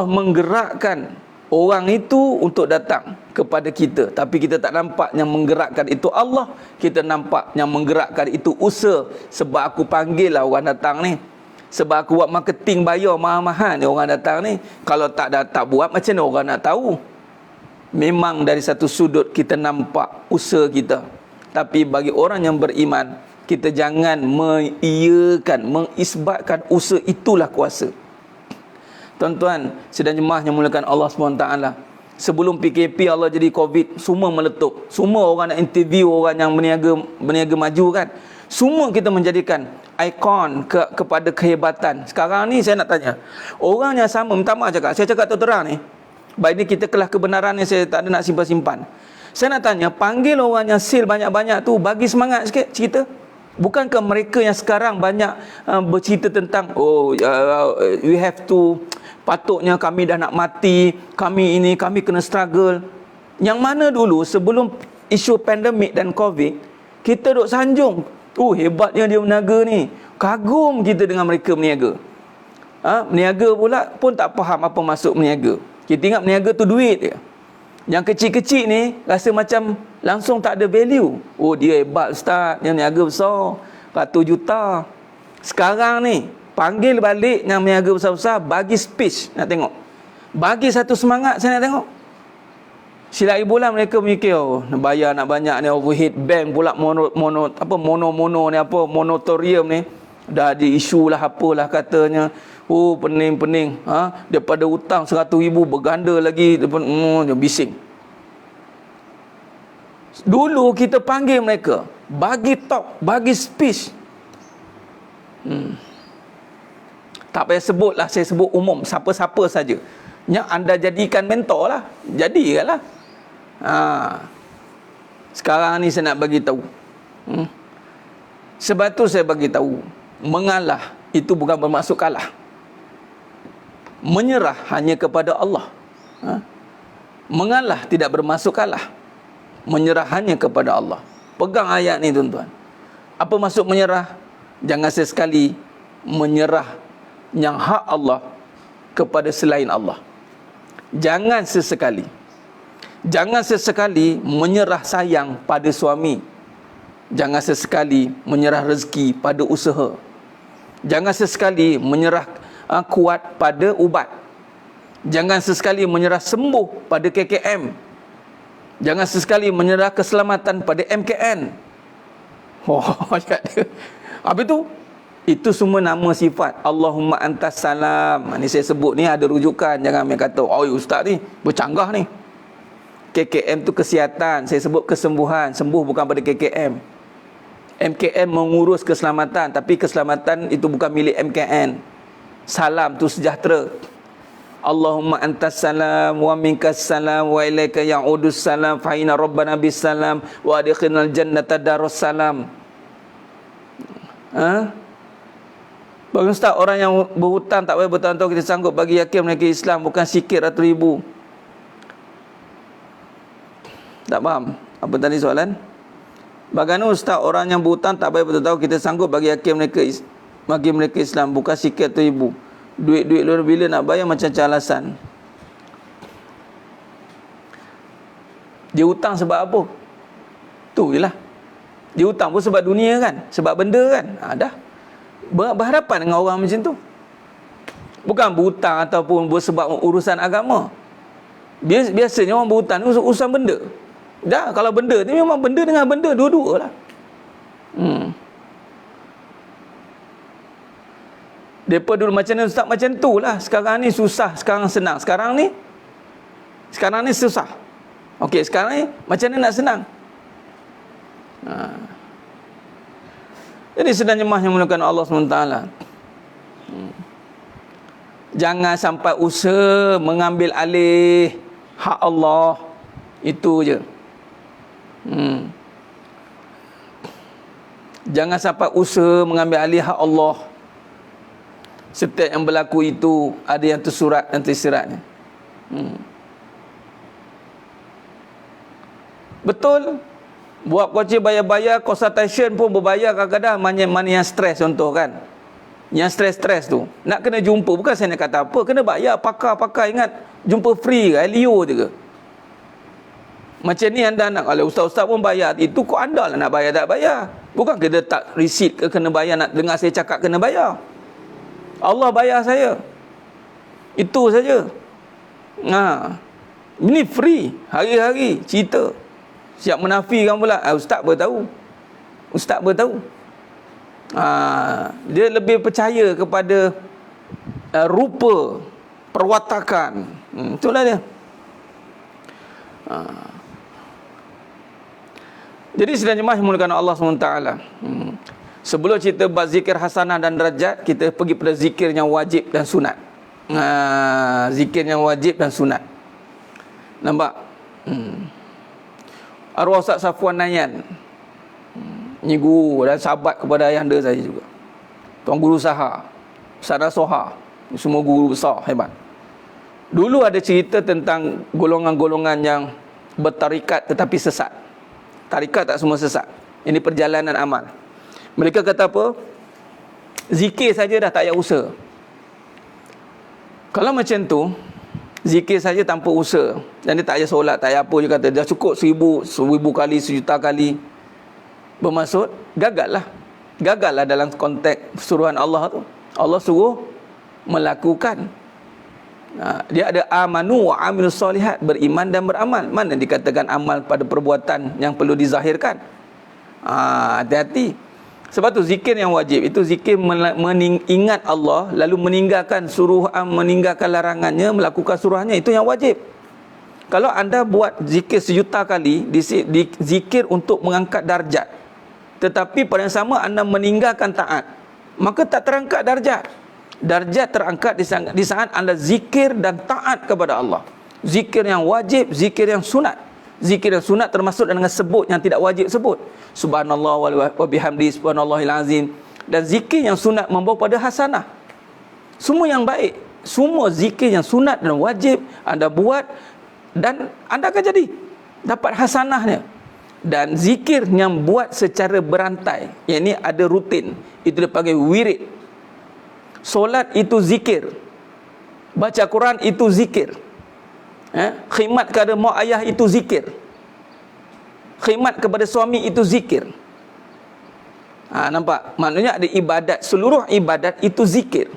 menggerakkan orang itu untuk datang kepada kita. Tapi kita tak nampak yang menggerakkan itu Allah. Kita nampak yang menggerakkan itu usaha. Sebab aku panggil lah orang datang ni, sebab aku buat marketing, bayar mahal-mahal ni orang datang ni. Kalau tak buat, macam mana orang nak tahu? Memang dari satu sudut kita nampak usaha kita. Tapi bagi orang yang beriman, kita jangan mengisbatkan usaha itulah kuasa. Tuan-tuan, sedang jemaah yang mulakan Allah SWT, sebelum PKP Allah jadi COVID, semua meletup. Semua orang nak interview orang yang berniaga maju kan. Semua kita menjadikan ikon kepada kehebatan. Sekarang ni saya nak tanya, orang yang sama, minta maaf cakap, saya cakap terang ni, baik ni kita kelas kebenaran ni, saya tak ada nak simpan-simpan. Saya nak tanya, panggil orang yang sale banyak-banyak tu, bagi semangat sikit cerita. Bukankah mereka yang sekarang banyak bercerita tentang we have to, patutnya kami dah nak mati, kami kena struggle. Yang mana dulu sebelum isu pandemik dan COVID, kita duk sanjung, hebatnya dia berniaga ni, kagum kita dengan mereka berniaga. Berniaga pula pun tak faham apa maksud berniaga. Kita ingat berniaga tu duit je. Yang kecil-kecil ni rasa macam langsung tak ada value. Dia hebat ustaz, yang berniaga besar, ratus juta. Sekarang ni panggil balik yang berniaga besar-besar, bagi speech, nak tengok. Bagi satu semangat saya nak tengok. Silap bulan mereka mikir, oh, nak bayar nak banyak ni, overhead bank pula mono ni apa, monotorium ni. Dah ada isu lah apalah katanya. Oh, pening. Daripada hutang 100,000 berganda lagi depan bising. Dulu kita panggil mereka, bagi talk, bagi speech. Tak payah sebut lah, saya sebut umum, siapa-siapa saja yang anda jadikan mentor lah, jadikanlah. Sekarang ni saya nak bagi tahu. Sebab tu saya bagi tahu, mengalah itu bukan bermaksud kalah. Menyerah hanya kepada Allah. Mengalah tidak bermaksud kalah. Menyerah hanya kepada Allah. Pegang ayat ni tuan-tuan. Apa maksud menyerah? Jangan sesekali menyerah yang hak Allah kepada selain Allah. Jangan sesekali menyerah sayang pada suami. Jangan sesekali menyerah rezeki pada usaha. Jangan sesekali menyerah kuat pada ubat. Jangan sesekali menyerah sembuh pada KKM. Jangan sesekali menyerah keselamatan pada MKN. Habis tu, itu semua nama sifat. Allahumma antas salam. Ni saya sebut ni ada rujukan. Jangan ambil kata, oh ustaz ni bercanggah ni. KKM tu kesihatan, saya sebut kesembuhan. Sembuh bukan pada KKM. MKN mengurus keselamatan, tapi keselamatan itu bukan milik MKN. Salam tu sejahtera. Allahumma antas salam wa minkas salam wa ilaika ya'udus salam fa inna rabbana bis salam wa adkhilnal jannata darus salam. Bagi ustaz, orang yang berhutang tak payah bertahun-tahun kita sanggup bagi yakin mereka Islam, bukan sikit ratus ribu. Tak faham apa tadi soalan? Bagaimana ustaz, orang yang berhutang tak payah bertahun-tahun kita sanggup bagi yakin mereka Islam, bukan sikit ratus ribu. Duit-duit lu bila nak bayar macam-macam alasan. Dia hutang sebab apa? Tu je lah. Dia hutang pun sebab dunia kan, sebab benda kan. Dah berhadapan dengan orang macam tu. Bukan berhutang ataupun sebab urusan agama. Biasanya orang berhutang ni urusan benda. Dah, kalau benda ni memang benda dengan benda dua-dua lah. Depa dulu macam ni ustaz, macam tu lah. Sekarang ni susah, sekarang senang. Sekarang ni susah. Okey, sekarang ni macam ni nak senang. Jadi sedang jemaah yang mulakan Allah SWT, jangan sampai usaha mengambil alih hak Allah. Itu je. Jangan sampai usaha mengambil alih hak Allah. Setiap yang berlaku itu ada yang tersurat dan tersiratnya. Betul. Buat voucher bayar-bayar, consultation pun berbayar kadang-kadang. Mana yang stres contoh kan. Yang stres-stres tu nak kena jumpa, bukan saya nak kata apa, kena bayar pakar-pakar. Ingat, jumpa free ke? Elio je ke? Macam ni anda nak, kalau ustaz-ustaz pun bayar, itu kok anda lah nak bayar tak bayar. Bukan kena tak receipt ke kena bayar, nak dengar saya cakap kena bayar. Allah bayar saya. Itu saja. Ini free. Hari-hari cerita. Siap menafikan pula. Ustaz bertahu. Dia lebih percaya kepada rupa, perwatakan. Itulah dia. Jadi sedang jemaah mulakan Allah SWT. Sebelum cerita bab zikir hasanah dan derajat, kita pergi pada zikir yang wajib dan sunat. Zikir yang wajib dan sunat. Nampak? Arwah Ustaz Safwan Nayan, ni guru dan sahabat kepada ayahanda saya juga. Tuan Guru Saha, Ustaz Soha, semua guru besar, hebat. Dulu ada cerita tentang golongan-golongan yang bertarikat tetapi sesat. Tarikat tak semua sesat. Ini perjalanan amal. Mereka kata apa? Zikir saja dah tak payah usaha. Kalau macam tu, zikir saja tanpa usaha, dan dia tak payah solat, tak payah apa, dia kata dah cukup 1000 kali, 1,000,000 kali, bermaksud gagal lah dalam konteks suruhan Allah tu. Allah suruh melakukan. Dia ada amanu wa amilus solihat, beriman dan beramal. Mana dikatakan amal pada perbuatan yang perlu dizahirkan? Hati-hati. Sebab tu zikir yang wajib itu zikir mengingat Allah, lalu meninggalkan meninggalkan larangannya, melakukan suruhannya, itu yang wajib. Kalau anda buat zikir sejuta kali, zikir untuk mengangkat darjat, tetapi pada yang sama anda meninggalkan taat, maka tak terangkat darjat. Darjat terangkat di saat anda zikir dan taat kepada Allah. Zikir yang wajib, zikir yang sunat. Zikir yang sunat termasuk dengan sebut yang tidak wajib sebut. Subhanallah wa bihamdi, subhanallahil azim. Dan zikir yang sunat membawa pada hasanah. Semua yang baik, semua zikir yang sunat dan wajib anda buat, dan anda akan jadi dapat hasanahnya. Dan zikir yang buat secara berantai, yang ini ada rutin, itu dipanggil wirid. Solat itu zikir, baca Quran itu zikir, khidmat kepada mak ayah itu zikir, khidmat kepada suami itu zikir. Nampak? Maknanya ada ibadat, seluruh ibadat itu zikir.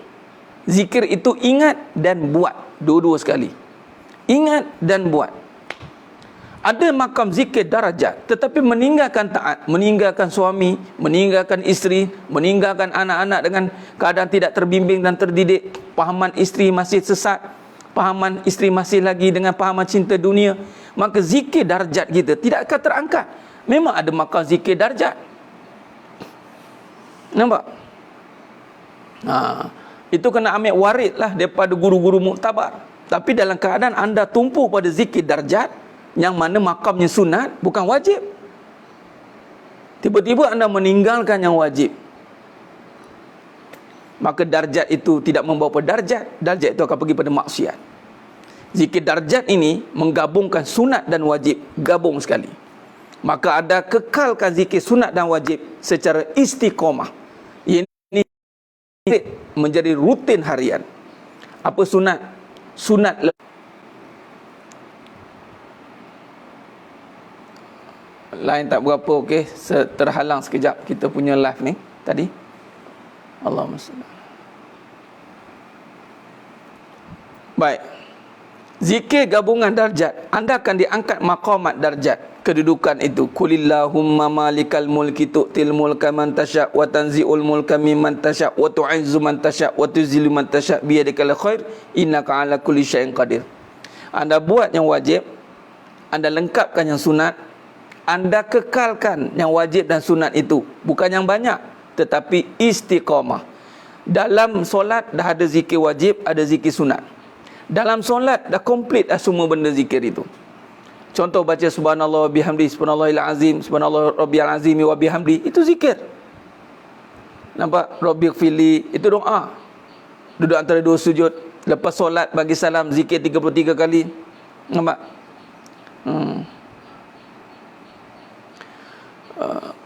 Zikir itu ingat dan buat, dua-dua sekali. Ingat dan buat. Ada makam zikir darajat, tetapi meninggalkan taat, meninggalkan suami, meninggalkan isteri, meninggalkan anak-anak dengan keadaan tidak terbimbing dan terdidik, pahaman isteri masih sesat, pahaman isteri masih lagi dengan pahaman cinta dunia, maka zikir darjat kita tidak akan terangkat. Memang ada makam zikir darjat. Nampak? Itu kena ambil warid lah daripada guru-guru muktabar. Tapi dalam keadaan anda tumpu pada zikir darjat, yang mana makamnya sunat, bukan wajib, tiba-tiba anda meninggalkan yang wajib, maka darjat itu tidak membawa pada darjat. Darjat itu akan pergi pada maksiat. Zikir darjat ini menggabungkan sunat dan wajib, gabung sekali. Maka anda kekalkan zikir sunat dan wajib secara istiqomah. Ini menjadi rutin harian. Apa sunat? Sunat lain tak berapa, okey, terhalang sekejap kita punya live ni tadi. Allahumma salli. Baik. Zikir gabungan darjat, anda akan diangkat maqamat darjat, kedudukan itu. Qulillahumma malikal mulki tu'til mulka man tasya' wa tanzi'ul mulka mimman tasya' wa tu'izzu man tasya' wa tuzillu man tasya' biyadikal khair innaka 'ala kulli syai'in qadir. Anda buat yang wajib, anda lengkapkan yang sunat, anda kekalkan yang wajib dan sunat itu. Bukan yang banyak, tetapi istiqamah. Dalam solat dah ada zikir wajib, ada zikir sunat. Dalam solat dah komplit dah semua benda zikir itu. Contoh baca subhanallah wa bihamdi, subhanallahil azim, subhanallah rabbiyal azim wa bihamdi, itu zikir. Nampak? Rabbighfirli, itu doa. Duduk antara dua sujud, lepas solat bagi salam, zikir 33 kali. Nampak?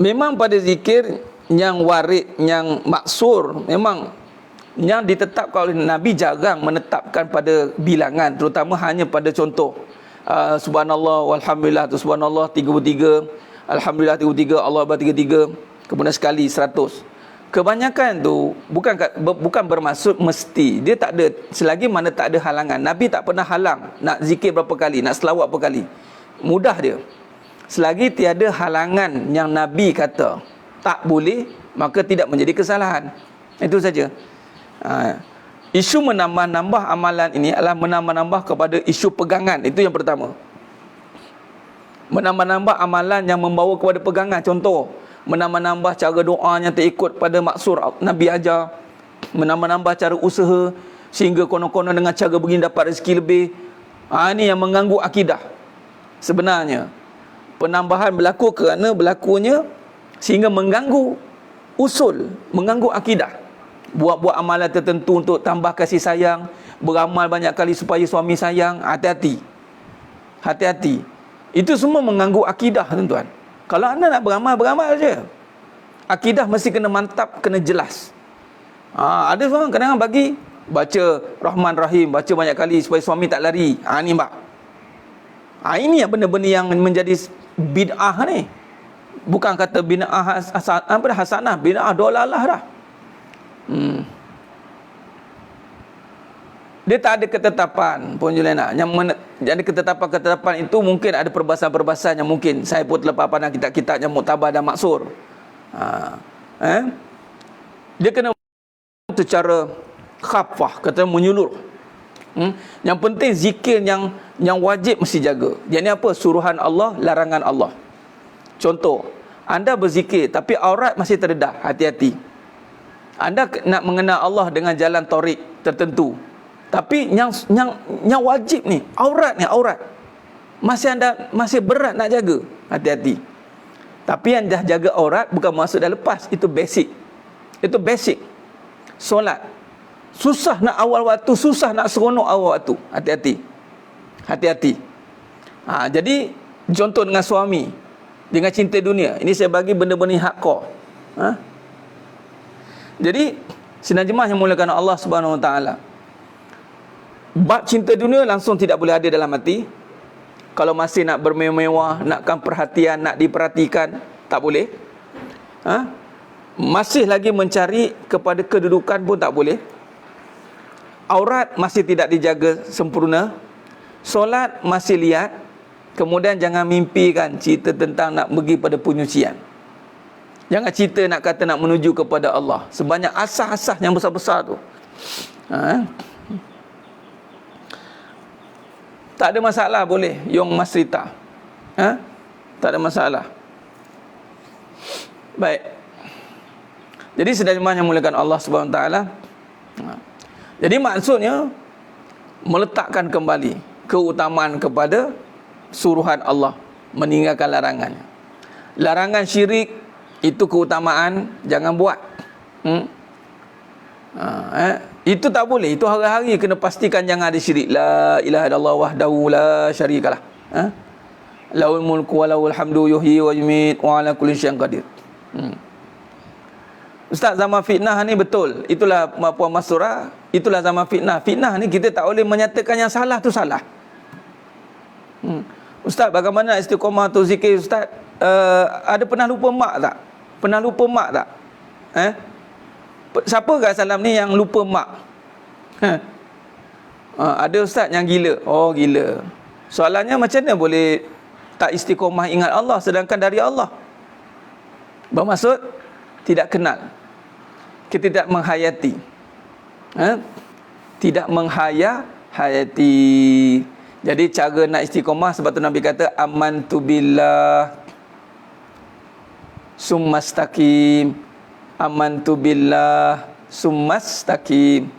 Memang pada zikir yang warid, yang maksur, memang yang ditetapkan oleh Nabi jarang menetapkan pada bilangan, terutama hanya pada contoh. Subhanallah walhamdulillah, tu subhanallah 33, alhamdulillah 33, Allah Akbar 33, kemudian sekali 100. Kebanyakan tu bukan bermaksud mesti. Dia tak ada, selagi mana tak ada halangan. Nabi tak pernah halang nak zikir berapa kali, nak selawat berapa kali. Mudah dia. Selagi tiada halangan yang Nabi kata tak boleh, maka tidak menjadi kesalahan. Itu saja. Isu menambah-nambah amalan ini adalah menambah-nambah kepada isu pegangan. Itu yang pertama. Menambah-nambah amalan yang membawa kepada pegangan. Contoh, menambah-nambah cara doa yang terikut pada maksur Nabi ajar, menambah-nambah cara usaha sehingga konon-konon dengan cara begini dapat rezeki lebih. Ini yang mengganggu akidah. Sebenarnya penambahan berlaku kerana berlakunya sehingga mengganggu usul, mengganggu akidah. Buat-buat amalan tertentu untuk tambah kasih sayang, beramal banyak kali supaya suami sayang. Hati-hati. Hati-hati. Itu semua mengganggu akidah, tuan-tuan. Kalau anda nak beramal, beramal saja. Akidah mesti kena mantap, kena jelas. Ada orang kadang-kadang bagi baca Rahman Rahim, baca banyak kali supaya suami tak lari. Ni mbak. Ini yang benda-benda yang menjadi bid'ah ni. Bukan kata bid'ah hasanah, bid'ah dolalah dah. Dia tak ada ketetapan pun Julena. Jadi ketetapan-ketetapan itu mungkin ada perbahasan-perbahasan yang mungkin saya pun terlepas pandang kitab-kitab yang muktabar dan maksur. Dia kena secara khafah, kata menyeluruh. Yang penting zikir yang wajib mesti jaga. Yang ni apa? Suruhan Allah, larangan Allah. Contoh, anda berzikir tapi aurat masih terdedah, hati-hati. Anda nak mengenal Allah dengan jalan tarik tertentu, tapi yang wajib ni, aurat masih berat nak jaga, hati-hati. Tapi yang dah jaga aurat bukan maksud dah lepas, itu basic. Solat susah nak awal waktu, susah nak seronok awal waktu, hati-hati. Jadi contoh dengan suami, dengan cinta dunia, ini saya bagi benda-benda hardcore. Jadi sidang jemaah yang muliakan Allah Subhanahu Wa Taala, bab cinta dunia langsung tidak boleh ada dalam hati. Kalau masih nak bermewah-mewah, nakkan perhatian, nak diperhatikan, tak boleh. Masih lagi mencari kepada kedudukan pun tak boleh. Aurat masih tidak dijaga sempurna. Solat masih lihat. Kemudian jangan mimpikan cerita tentang nak pergi pada penyucian. Jangan cerita nak kata nak menuju kepada Allah. Sebanyak asas-asas yang besar-besar tu. Tak ada masalah, boleh Yong Masrita. Tak ada masalah. Baik. Jadi sedang jemaah yang muliakan Allah Subhanahu Wa Taala. Jadi maksudnya meletakkan kembali keutamaan kepada suruhan Allah, meninggalkan larangannya. Larangan syirik itu keutamaan, jangan buat. Itu tak boleh. Itu hari-hari kena pastikan jangan ada syirik. La ilaha illallah wahdahu la syarikalah. Lahul mulku wa lahul hamdu yuhyi wa yumiit wa ala kulli syai'in qadir. Ustaz, zaman fitnah ni betul. Itulah Puan Masura, itulah zaman fitnah. Fitnah ni kita tak boleh menyatakan yang salah tu salah. Ustaz, bagaimana istiqamah tu zikir Ustaz? Ada pernah lupa mak tak? Siapa kat salam ni yang lupa mak? Ada ustaz yang gila. Oh, gila. Soalannya macam mana boleh tak istiqamah ingat Allah sedangkan dari Allah? Bermaksud tidak kenal. Kita tidak menghayati. Tidak menghayati. Jadi cara nak istiqamah, sebab tu Nabi kata amantu billah summastaqim, amantu billah summastaqim.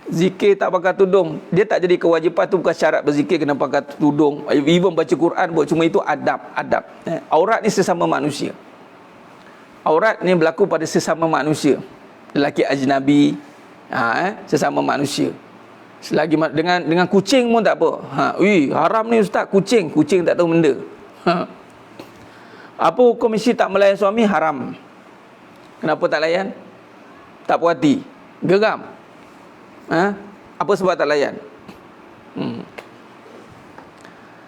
Zikir tak pakai tudung, dia tak jadi kewajipan. Tu bukan syarat berzikir kena pakai tudung. Even baca Quran buat, cuma itu adab. Aurat ni sesama manusia. Aurat ni berlaku pada sesama manusia. Lelaki ajnabi, sesama manusia. Selagi dengan kucing pun tak apa. Haram ni ustaz, kucing tak tahu benda. Apa hukum isteri tak melayan suami? Haram. Kenapa tak layan? Tak puas hati, geram. Apa sebab tak layan?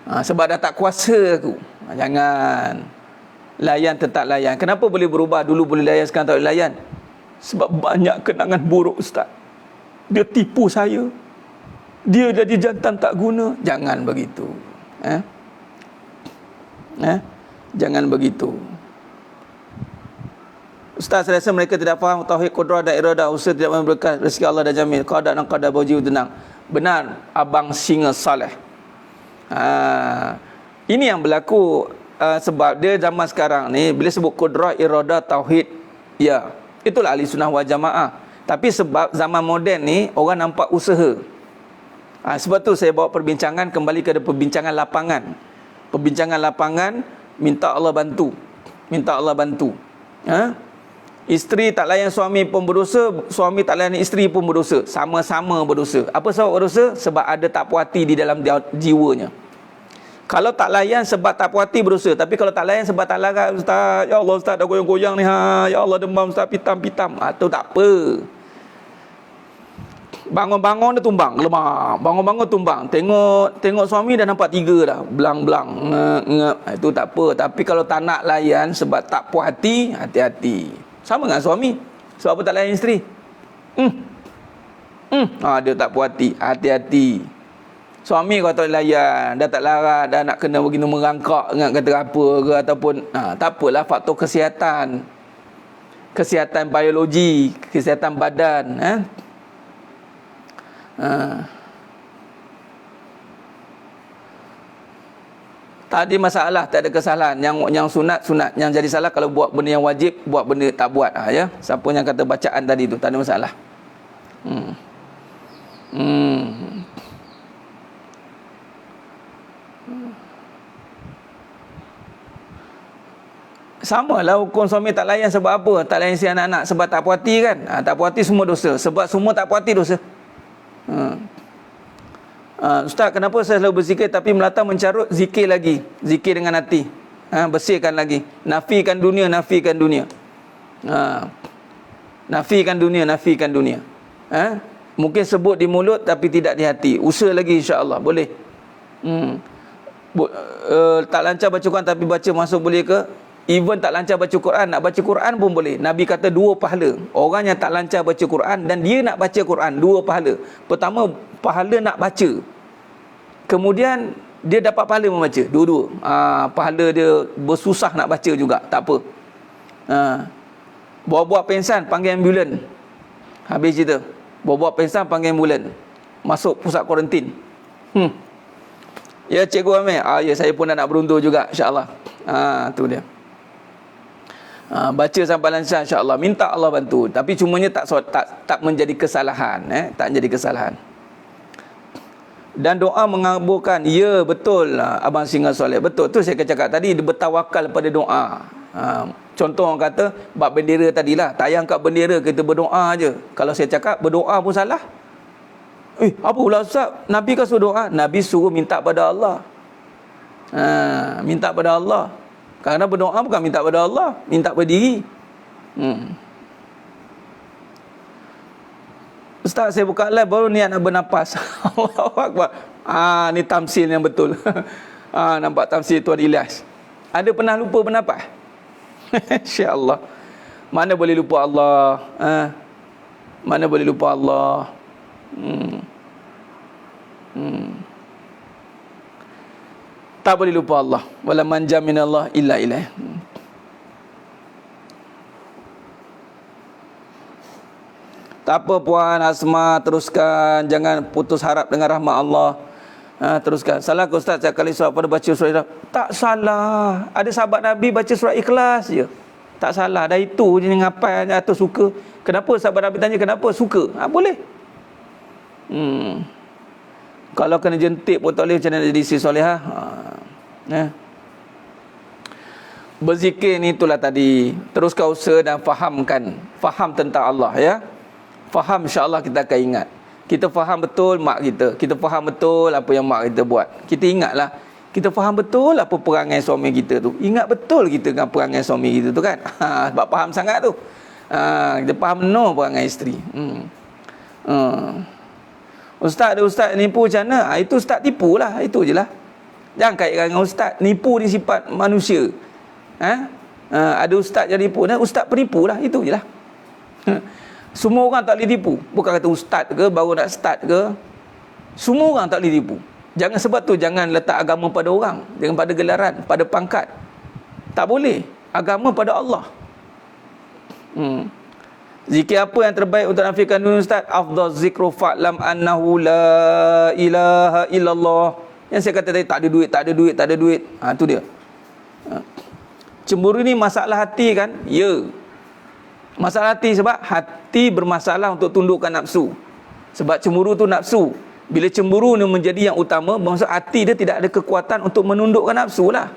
Sebab dah tak kuasa aku. Jangan. Layan, tetap layan. Kenapa boleh berubah? Dulu boleh layan, sekarang tak boleh layan. Sebab banyak kenangan buruk ustaz. Dia tipu saya, dia jadi jantan tak guna. Jangan begitu. Jangan begitu. Ustaz, saya rasa mereka tidak faham tauhid qudrah dan iradah. Usaha tidak memberikan rezeki Allah dan jamin. Qada dan qada baujiu tenang. Benar abang singa saleh. Ini yang berlaku sebab dia zaman sekarang ni bila sebut qudrah, iradah, tauhid, ya, itulah ahli sunnah wal jamaah. Tapi sebab zaman moden ni orang nampak usaha. Sebab tu saya bawa perbincangan kembali kepada perbincangan lapangan. Perbincangan lapangan, minta Allah bantu. Isteri tak layan suami pun berdosa, suami tak layan isteri pun berdosa. Sama-sama berdosa. Apa sebab berdosa? Sebab ada tak puas hati di dalam jiwanya. Kalau tak layan sebab tak puas hati berdosa. Tapi kalau tak layan sebab tak larat, ustaz, ya Allah ustaz dah goyang-goyang ni, ya Allah demam ustaz, pitam-pitam, tu tak apa. Bangun-bangun dia tumbang, lemah. Bangun-bangun tumbang. Tengok suami dah nampak 3 dah, belang-belang. Itu tak apa. Tapi kalau tak nak layan sebab tak puas hati, hati-hati. Sama dengan suami. Sebab apa tak layan isteri? Dia tak puas hati. Hati-hati. Suami kau tak layan, dah tak larat, dah nak kena begini merangkak dengan kata apa ke ataupun tak apalah, faktor kesihatan. Kesihatan biologi, kesihatan badan, tak ada masalah, tak ada kesalahan. Yang sunat, yang jadi salah kalau buat benda yang wajib, buat benda tak buat. Ya, siapa yang kata bacaan tadi tu tak ada masalah. Sama lah hukum suami tak layan sebab apa? Tak layan si anak-anak sebab tak puas hati kan? Tak puas hati semua dosa. Sebab semua tak puas hati dosa. Ustaz, kenapa saya selalu berzikir tapi melata mencarut, zikir lagi? Zikir dengan hati. Bersihkan lagi. Nafikan dunia, nafikan dunia. Nafikan dunia, nafikan dunia. Mungkin sebut di mulut tapi tidak di hati. Usaha lagi insya-Allah, boleh. Tak lancar baca Quran tapi baca masuk boleh ke? Even tak lancar baca Quran, nak baca Quran pun boleh. Nabi kata 2 pahala. Orang yang tak lancar baca Quran dan dia nak baca Quran, 2 pahala. Pertama, pahala nak baca. Kemudian dia dapat pahala membaca. Dua-dua. Pahala dia bersusah nak baca juga, tak apa. Buat-buat pengsan, panggil ambulan. Habis cerita. Buat-buat pengsan, panggil ambulan. Masuk pusat kuarantin. Ya, Cikgu Amir. Ya, saya pun dah nak berundur juga, insya-Allah. Tu dia. Baca sampai lancar insya-Allah, minta Allah bantu, tapi cumanya tak menjadi kesalahan, tak menjadi kesalahan. Dan doa mengabulkan. Ya, betul Abang Singa Soleh, betul tu saya cakap tadi, dia bertawakal pada doa. Contoh orang kata bab bendera tadilah, tak payah angkat bendera, kita berdoa aje. Kalau saya cakap berdoa pun salah. Apa pula Ustaz? Nabi kan suruh doa. Nabi suruh minta pada Allah. Minta pada Allah. Kerana berdoa bukan minta pada Allah, minta pada diri. Ustaz, saya buka live baru niat nak bernapas. Allahu Akbar. Ni tamsil yang betul. Nampak tamsil Tuan Ilyas. Ada pernah lupa bernapas? Insya-Allah. Mana boleh lupa Allah? Mana boleh lupa Allah? Tak boleh lupa Allah. Wala manja minallah illa ilaih. Tak apa Puan Asma, teruskan. Jangan putus harap dengan rahmat Allah. Teruskan. Salah ke Ustaz sekali surat pada baca surah Ikhlas? Tak salah. Ada sahabat Nabi baca surah Ikhlas je. Tak salah. Dah itu je ngapai atau suka. Kenapa sahabat Nabi tanya kenapa? Suka. Boleh. Kalau kena jentik pun tak boleh, macam mana jadi isteri solehah? Berzikir ni itulah tadi. Teruskan usaha dan fahamkan. Faham tentang Allah, ya. Faham, insya-Allah kita akan ingat. Kita faham betul mak kita. Kita faham betul apa yang mak kita buat. Kita ingatlah. Kita faham betul apa perangai suami kita tu. Ingat betul kita dengan perangai suami kita tu kan. Sebab faham sangat tu. Kita faham penuh perangai isteri. Ustaz ada ustaz nipu macam mana? Itu ustaz tipu lah. Itu je lah. Jangan kaitkan dengan ustaz. Nipu ni sifat manusia. Ada ustaz yang nipu. Ustaz penipu lah. Itu je lah. Semua orang tak boleh tipu. Bukan kata ustaz ke baru nak start ke. Semua orang tak boleh tipu. Jangan sebab tu jangan letak agama pada orang. Jangan pada gelaran, pada pangkat. Tak boleh. Agama pada Allah. Zikir apa yang terbaik untuk nafikan dunia Ustaz? Afdal zikru fa'lam annahu la ilaha illallah. Yang saya kata tadi, tak ada duit, tak ada duit, tak ada duit. Tu dia. Cemburu ni masalah hati kan? Ya. Masalah hati sebab hati bermasalah untuk tundukkan nafsu. Sebab cemburu tu nafsu. Bila cemburu ni menjadi yang utama, maksud hati dia tidak ada kekuatan untuk menundukkan nafsu lah.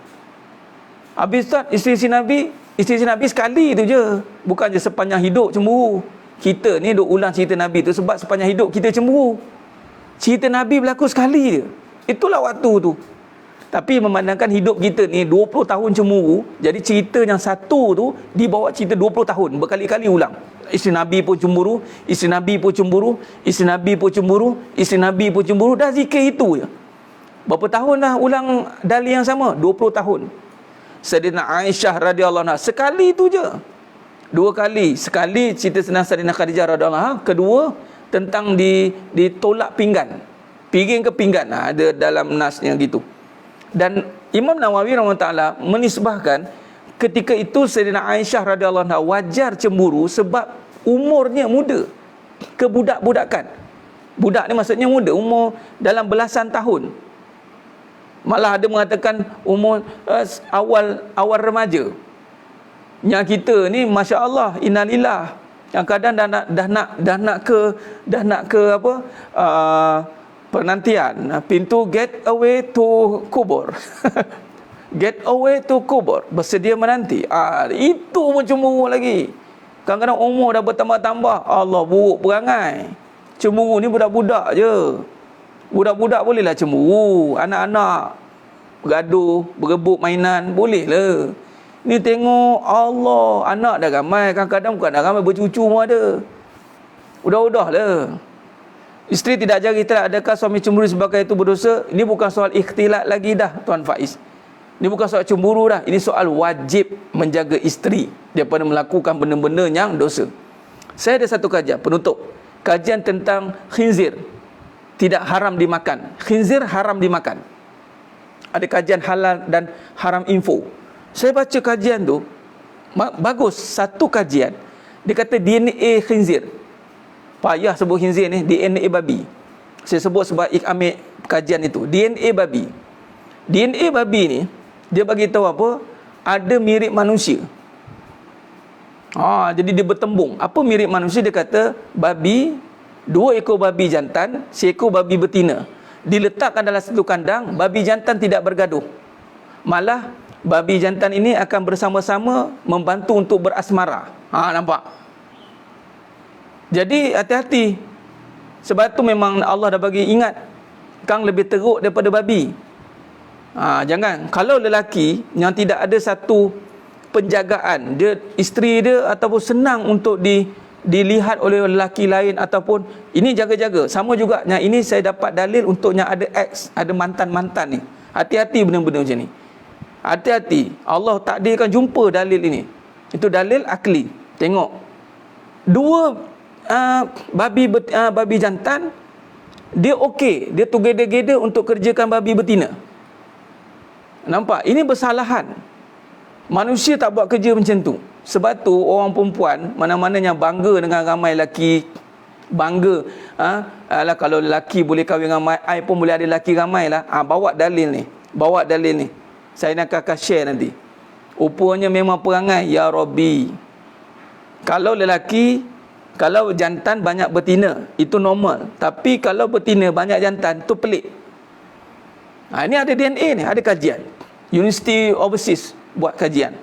Habis Ustaz, isteri Nabi sekali tu je. Bukan je sepanjang hidup cemburu. Kita ni duk ulang cerita Nabi tu sebab sepanjang hidup kita cemburu. Cerita Nabi berlaku sekali je. Itulah waktu tu. Tapi memandangkan hidup kita ni 20 tahun cemburu, jadi cerita yang satu tu dibawa cerita 20 tahun, berkali-kali ulang. Isteri Nabi pun cemburu, isteri Nabi pun cemburu, isteri Nabi pun cemburu, isteri Nabi pun cemburu. Dah zikir itu je. Berapa tahun dah ulang dalil yang sama? 20 tahun. Sayyidina Aisyah radhiyallahu anha sekali tu je. 2 kali. Sekali cerita tentang Sayyidina Khadijah radhiyallahu anha, kedua tentang ditolak pinggan. Piring ke pinggan. Ada dalam nasnya gitu. Dan Imam Nawawi rahimahullah menisbahkan ketika itu Sayyidina Aisyah radhiyallahu anha wajar cemburu sebab umurnya muda. Kebudak-budakan. Budak ni maksudnya muda, umur dalam belasan tahun. Malah ada mengatakan umur awal remaja. Yang kita ni masya-Allah, innalillah. Yang kadang dah nak ke apa? Penantian, pintu get away to kubur. Get away to kubur, bersedia menanti. Itu pun cemburu lagi. Kadang-kadang umur dah bertambah-tambah, Allah buruk perangai. Cemburu ni budak-budak je. Budak-budak bolehlah cemburu. Anak-anak bergaduh, berebut mainan, boleh lah. Ni tengok Allah, anak dah ramai, kadang-kadang bukan dah ramai, bercucu pun ada. Udah-udah lah. Isteri tidak jaga ikhtilat, adakah suami cemburu sebagai itu berdosa? Ini bukan soal ikhtilat lagi dah, Tuan Faiz. Ini bukan soal cemburu dah. Ini soal wajib menjaga isteri daripada melakukan benda-benda yang dosa. Saya ada satu kajian penutup. Kajian tentang khinzir. Tidak haram dimakan. Khinzir haram dimakan. Ada kajian halal dan haram info. Saya baca kajian tu, bagus. Satu kajian, dia kata DNA khinzir. Payah sebut khinzir ni, DNA babi. Saya sebut sebab ambil kajian itu. DNA babi. DNA babi ni, dia bagi tahu apa? Ada mirip manusia. Jadi dia bertembung. Apa mirip manusia? Dia kata babi, 2 ekor babi jantan, seekor babi betina. Diletakkan dalam satu kandang, babi jantan tidak bergaduh. Malah babi jantan ini akan bersama-sama membantu untuk berasmara. Nampak? Jadi hati-hati. Sebab tu memang Allah dah bagi ingat, kang lebih teruk daripada babi. Jangan. Kalau lelaki yang tidak ada satu penjagaan, dia isteri dia ataupun senang untuk dilihat oleh lelaki lain ataupun ini jaga-jaga. Sama juga yang ini saya dapat dalil untuk yang ada ex, ada mantan-mantan ni. Hati-hati benda-benda macam ni. Hati-hati. Allah takdirkan jumpa dalil ini. Itu dalil akli. Tengok. 2 babi jantan, dia okey, dia together untuk kerjakan babi betina. Nampak? Ini bersalahan. Manusia tak buat kerja macam tu. Sebab tu orang perempuan mana-mana yang bangga dengan ramai lelaki, bangga alah kalau lelaki boleh kahwin ramai, I pun boleh ada lelaki ramai lah. Bawa dalil ni. Saya nak akan share nanti. Rupanya memang perangai ya Rabbi. Kalau jantan banyak betina, itu normal. Tapi kalau betina banyak jantan, itu pelik. Ini ada DNA ni, ada kajian. University Overseas buat kajian.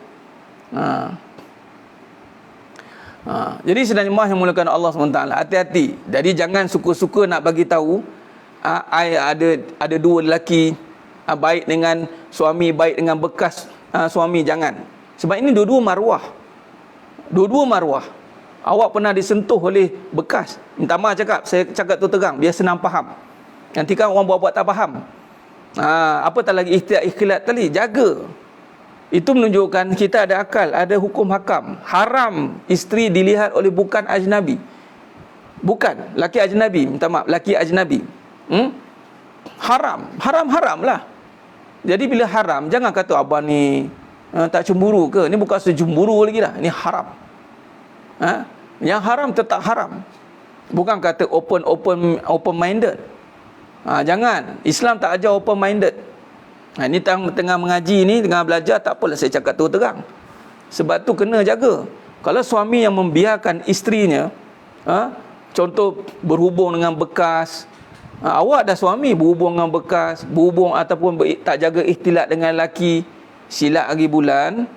Jadi sedang jemaah yang mulakan Allah SWT, hati-hati. Jadi jangan suka-suka nak bagi tahu ada 2 lelaki, baik dengan suami, baik dengan bekas suami. Jangan. Sebab ini dua-dua maruah. Awak pernah disentuh oleh bekas. Minta maaf saya cakap tu terang, biar senang faham. Nanti kan orang buat-buat tak faham. Apatah lagi ikhtilat tadi, jaga. Itu menunjukkan kita ada akal, ada hukum hakam. Haram isteri dilihat oleh bukan ajnabi. Bukan, laki ajnabi, minta maaf, laki ajnabi. Haram lah. Jadi bila haram, jangan kata abang ni tak cemburu ke? Ni bukan sejemburu lagi dah. Ini haram. Yang haram tetap haram. Bukan kata open minded. Jangan. Islam tak ajar open minded. Ini tengah mengaji ni, tengah belajar, tak apalah saya cakap terang. Sebab tu kena jaga. Kalau suami yang membiarkan isterinya, contoh berhubung dengan bekas, awak dah suami berhubung dengan bekas, berhubung ataupun tak jaga ikhtilat dengan lelaki, silat hari bulan,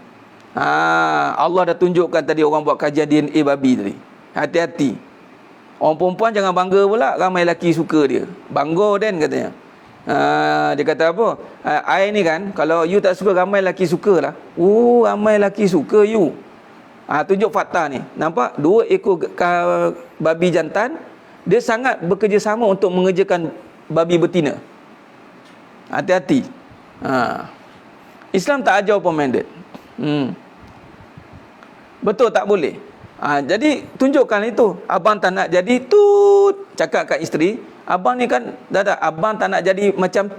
Allah dah tunjukkan tadi orang buat kajian DNA babi tadi. Hati-hati. Orang perempuan jangan bangga pula ramai lelaki suka dia. Bangga dan katanya. Dia kata apa? I ni kan, kalau you tak suka, ramai lelaki suka lah. Ramai lelaki suka you. Tunjuk fakta ni. Nampak? 2 ekor babi jantan, dia sangat bekerjasama untuk mengerjakan babi betina. Hati-hati. Islam tak ajar open minded. Betul tak boleh. Jadi tunjukkan itu. Abang tak nak jadi cakap kat isteri, abang ni kan abang tak nak jadi macam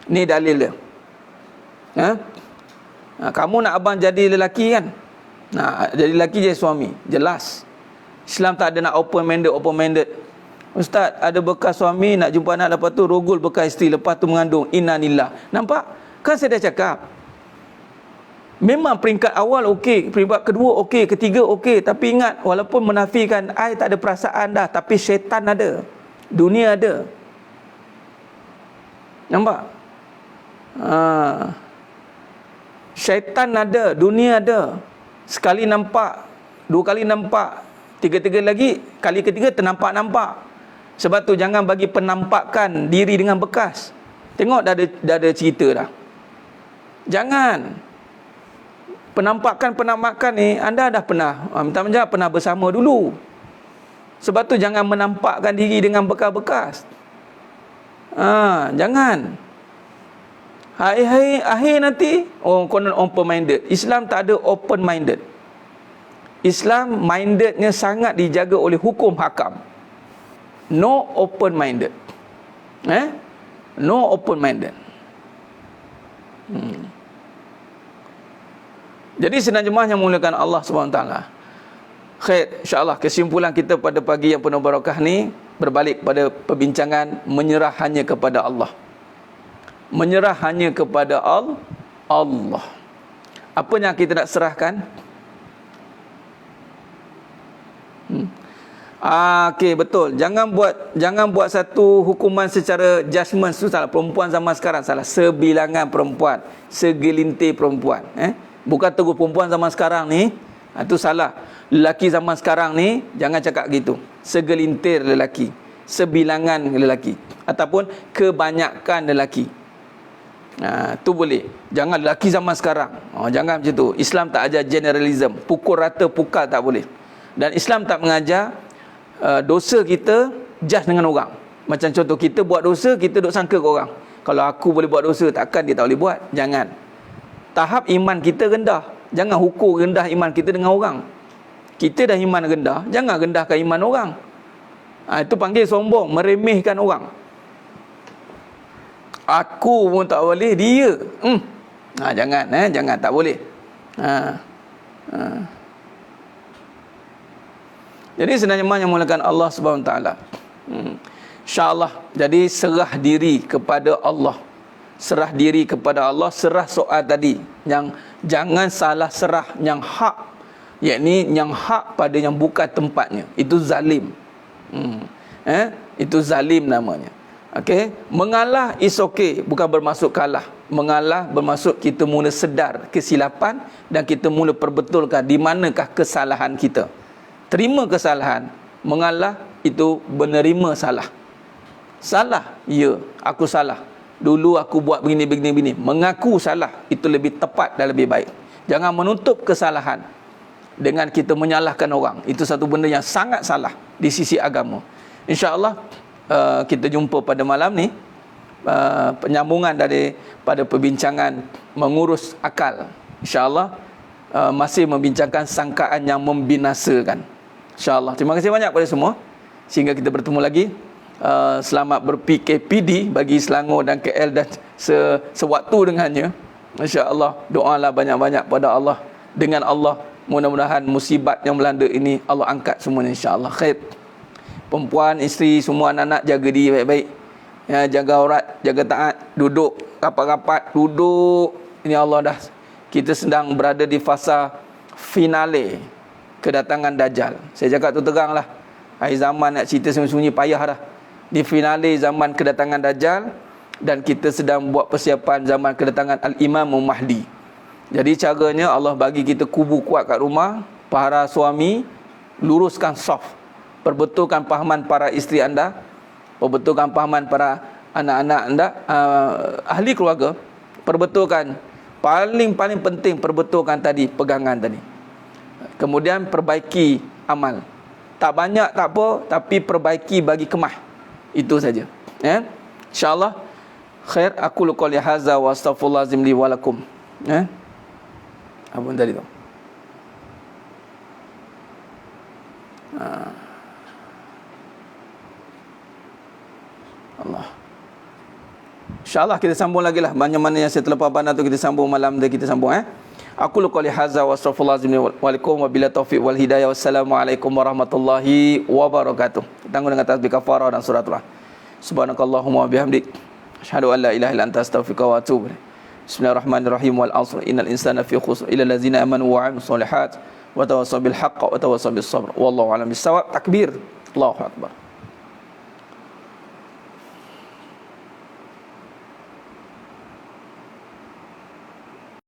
ni dalil dia. Kamu nak abang jadi lelaki kan? Jadi lelaki jadi suami. Jelas Islam tak ada nak open minded. Ustaz, ada bekas suami nak jumpa anak, lepas tu rogol bekas isteri, lepas tu mengandung. Innalillah. Nampak? Kan saya dah cakap, memang peringkat awal okey, peringkat kedua okey, ketiga okey, tapi ingat, walaupun menafikan I tak ada perasaan dah, tapi syaitan ada, dunia ada. Nampak? Syaitan ada, dunia ada. Sekali nampak, dua kali nampak, tiga lagi, kali ketiga ternampak-nampak. Sebab tu jangan bagi penampakan diri dengan bekas. Tengok dah ada cerita dah. Jangan. Penampakan ni, anda dah pernah, minta maaf, pernah bersama dulu. Sebab tu jangan menampakkan diri dengan bekas-bekas. Jangan. Akhir nanti, konon open minded. Islam tak ada open minded. Islam mindednya sangat dijaga oleh hukum hakam. No open minded. No open minded. Jadi senang jemaah yang memuliakan Allah SWT. Khair, insyaAllah kesimpulan kita pada pagi yang penuh barakah ni, berbalik pada perbincangan menyerah hanya kepada Allah. Menyerah hanya kepada Allah. Apa yang kita nak serahkan? Okey, betul. Jangan buat satu hukuman secara judgement tu salah. Perempuan zaman sekarang salah. Sebilangan perempuan, segelintir perempuan. Bukan terus perempuan zaman sekarang ni, itu salah. Lelaki zaman sekarang ni, jangan cakap gitu. Segelintir lelaki, sebilangan lelaki, ataupun kebanyakan lelaki. Tu boleh. Jangan lelaki zaman sekarang. Jangan macam tu. Islam tak ajar generalism. Pukul rata pukal tak boleh. Dan Islam tak mengajar dosa kita judge dengan orang. Macam contoh, kita buat dosa, kita duk sangka ke orang. Kalau aku boleh buat dosa, takkan dia tak boleh buat. Jangan. Tahap iman kita rendah. Jangan ukur rendah iman kita dengan orang. Kita dah iman rendah, jangan rendahkan iman orang. Itu panggil sombong, meremehkan orang. Aku pun tak boleh, dia. Jangan, tak boleh. Jadi sebenarnya yang mulakan Allah SWT. InsyaAllah. Jadi serah diri kepada Allah. Serah diri kepada Allah. Serah soal tadi, yang jangan salah serah yang hak, yakni yang hak pada yang bukan tempatnya. Itu zalim. Itu zalim namanya. Okey, mengalah is okay, bukan bermaksud kalah. Mengalah bermaksud kita mula sedar kesilapan dan kita mula perbetulkan di manakah kesalahan kita. Terima kesalahan. Mengalah itu menerima salah. Salah, ya, aku salah. Dulu aku buat begini. Mengaku salah itu lebih tepat dan lebih baik. Jangan menutup kesalahan dengan kita menyalahkan orang. Itu satu benda yang sangat salah di sisi agama. InsyaAllah kita jumpa pada malam ni, penyambungan daripada perbincangan mengurus akal. InsyaAllah masih membincangkan sangkaan yang membinasakan. InsyaAllah. Terima kasih banyak kepada semua. Sehingga kita bertemu lagi. Selamat ber-PKPD bagi Selangor dan KL dan sewaktu dengannya. InsyaAllah doalah banyak-banyak pada Allah. Dengan Allah, mudah-mudahan musibat yang melanda ini Allah angkat semuanya, insyaAllah. Khair. Perempuan, isteri, semua anak-anak jaga diri baik-baik. Jaga aurat, jaga taat. Duduk rapat-rapat, duduk. Ini Allah dah. Kita sedang berada di fasa finale kedatangan Dajjal. Saya cakap tu terang lah. Akhir zaman nak cerita sembunyi-sembunyi payah dah. Di finale zaman kedatangan Dajjal, dan kita sedang buat persiapan zaman kedatangan Al-Imam Mahdi. Jadi caranya Allah bagi kita kubu kuat kat rumah. Para suami, luruskan soft. Perbetulkan pahaman para isteri anda. Perbetulkan pahaman para anak-anak anda, ahli keluarga. Perbetulkan. Paling penting perbetulkan tadi, pegangan tadi. Kemudian perbaiki amal. Tak banyak tak apa, tapi perbaiki bagi kemah. Itu saja. InsyaAllah. Khair. Aku qouli hadza wa astaghfirullahalazim li wa lakum. Apa tadi tu? InsyaAllah kita sambung lagi lah. Mana-mana yang saya terlepas pandang tu kita sambung malam dia, kita sambung. Aku qouli hadza wa astaghfirullahalazim wa lakum wa bila taufiq wal hidayah. Wassalamualaikum warahmatullahi wabarakatuh. Tanggung dengan tasbih kafarah dan suratullah. Subhanakallahumma wa bihamdik, asyhadu an la ilaha illa anta astaghfiruka wa atubu ilaik. Bismillahirrahmanirrahim. Wal 'asr innal insana fi khusr illa allazina amanu wa 'amilus solihat wa tawassaw bil haqq wa tawassaw bis sabr. Wallahu a'lam bis shawab. Takbir. Allahu akbar.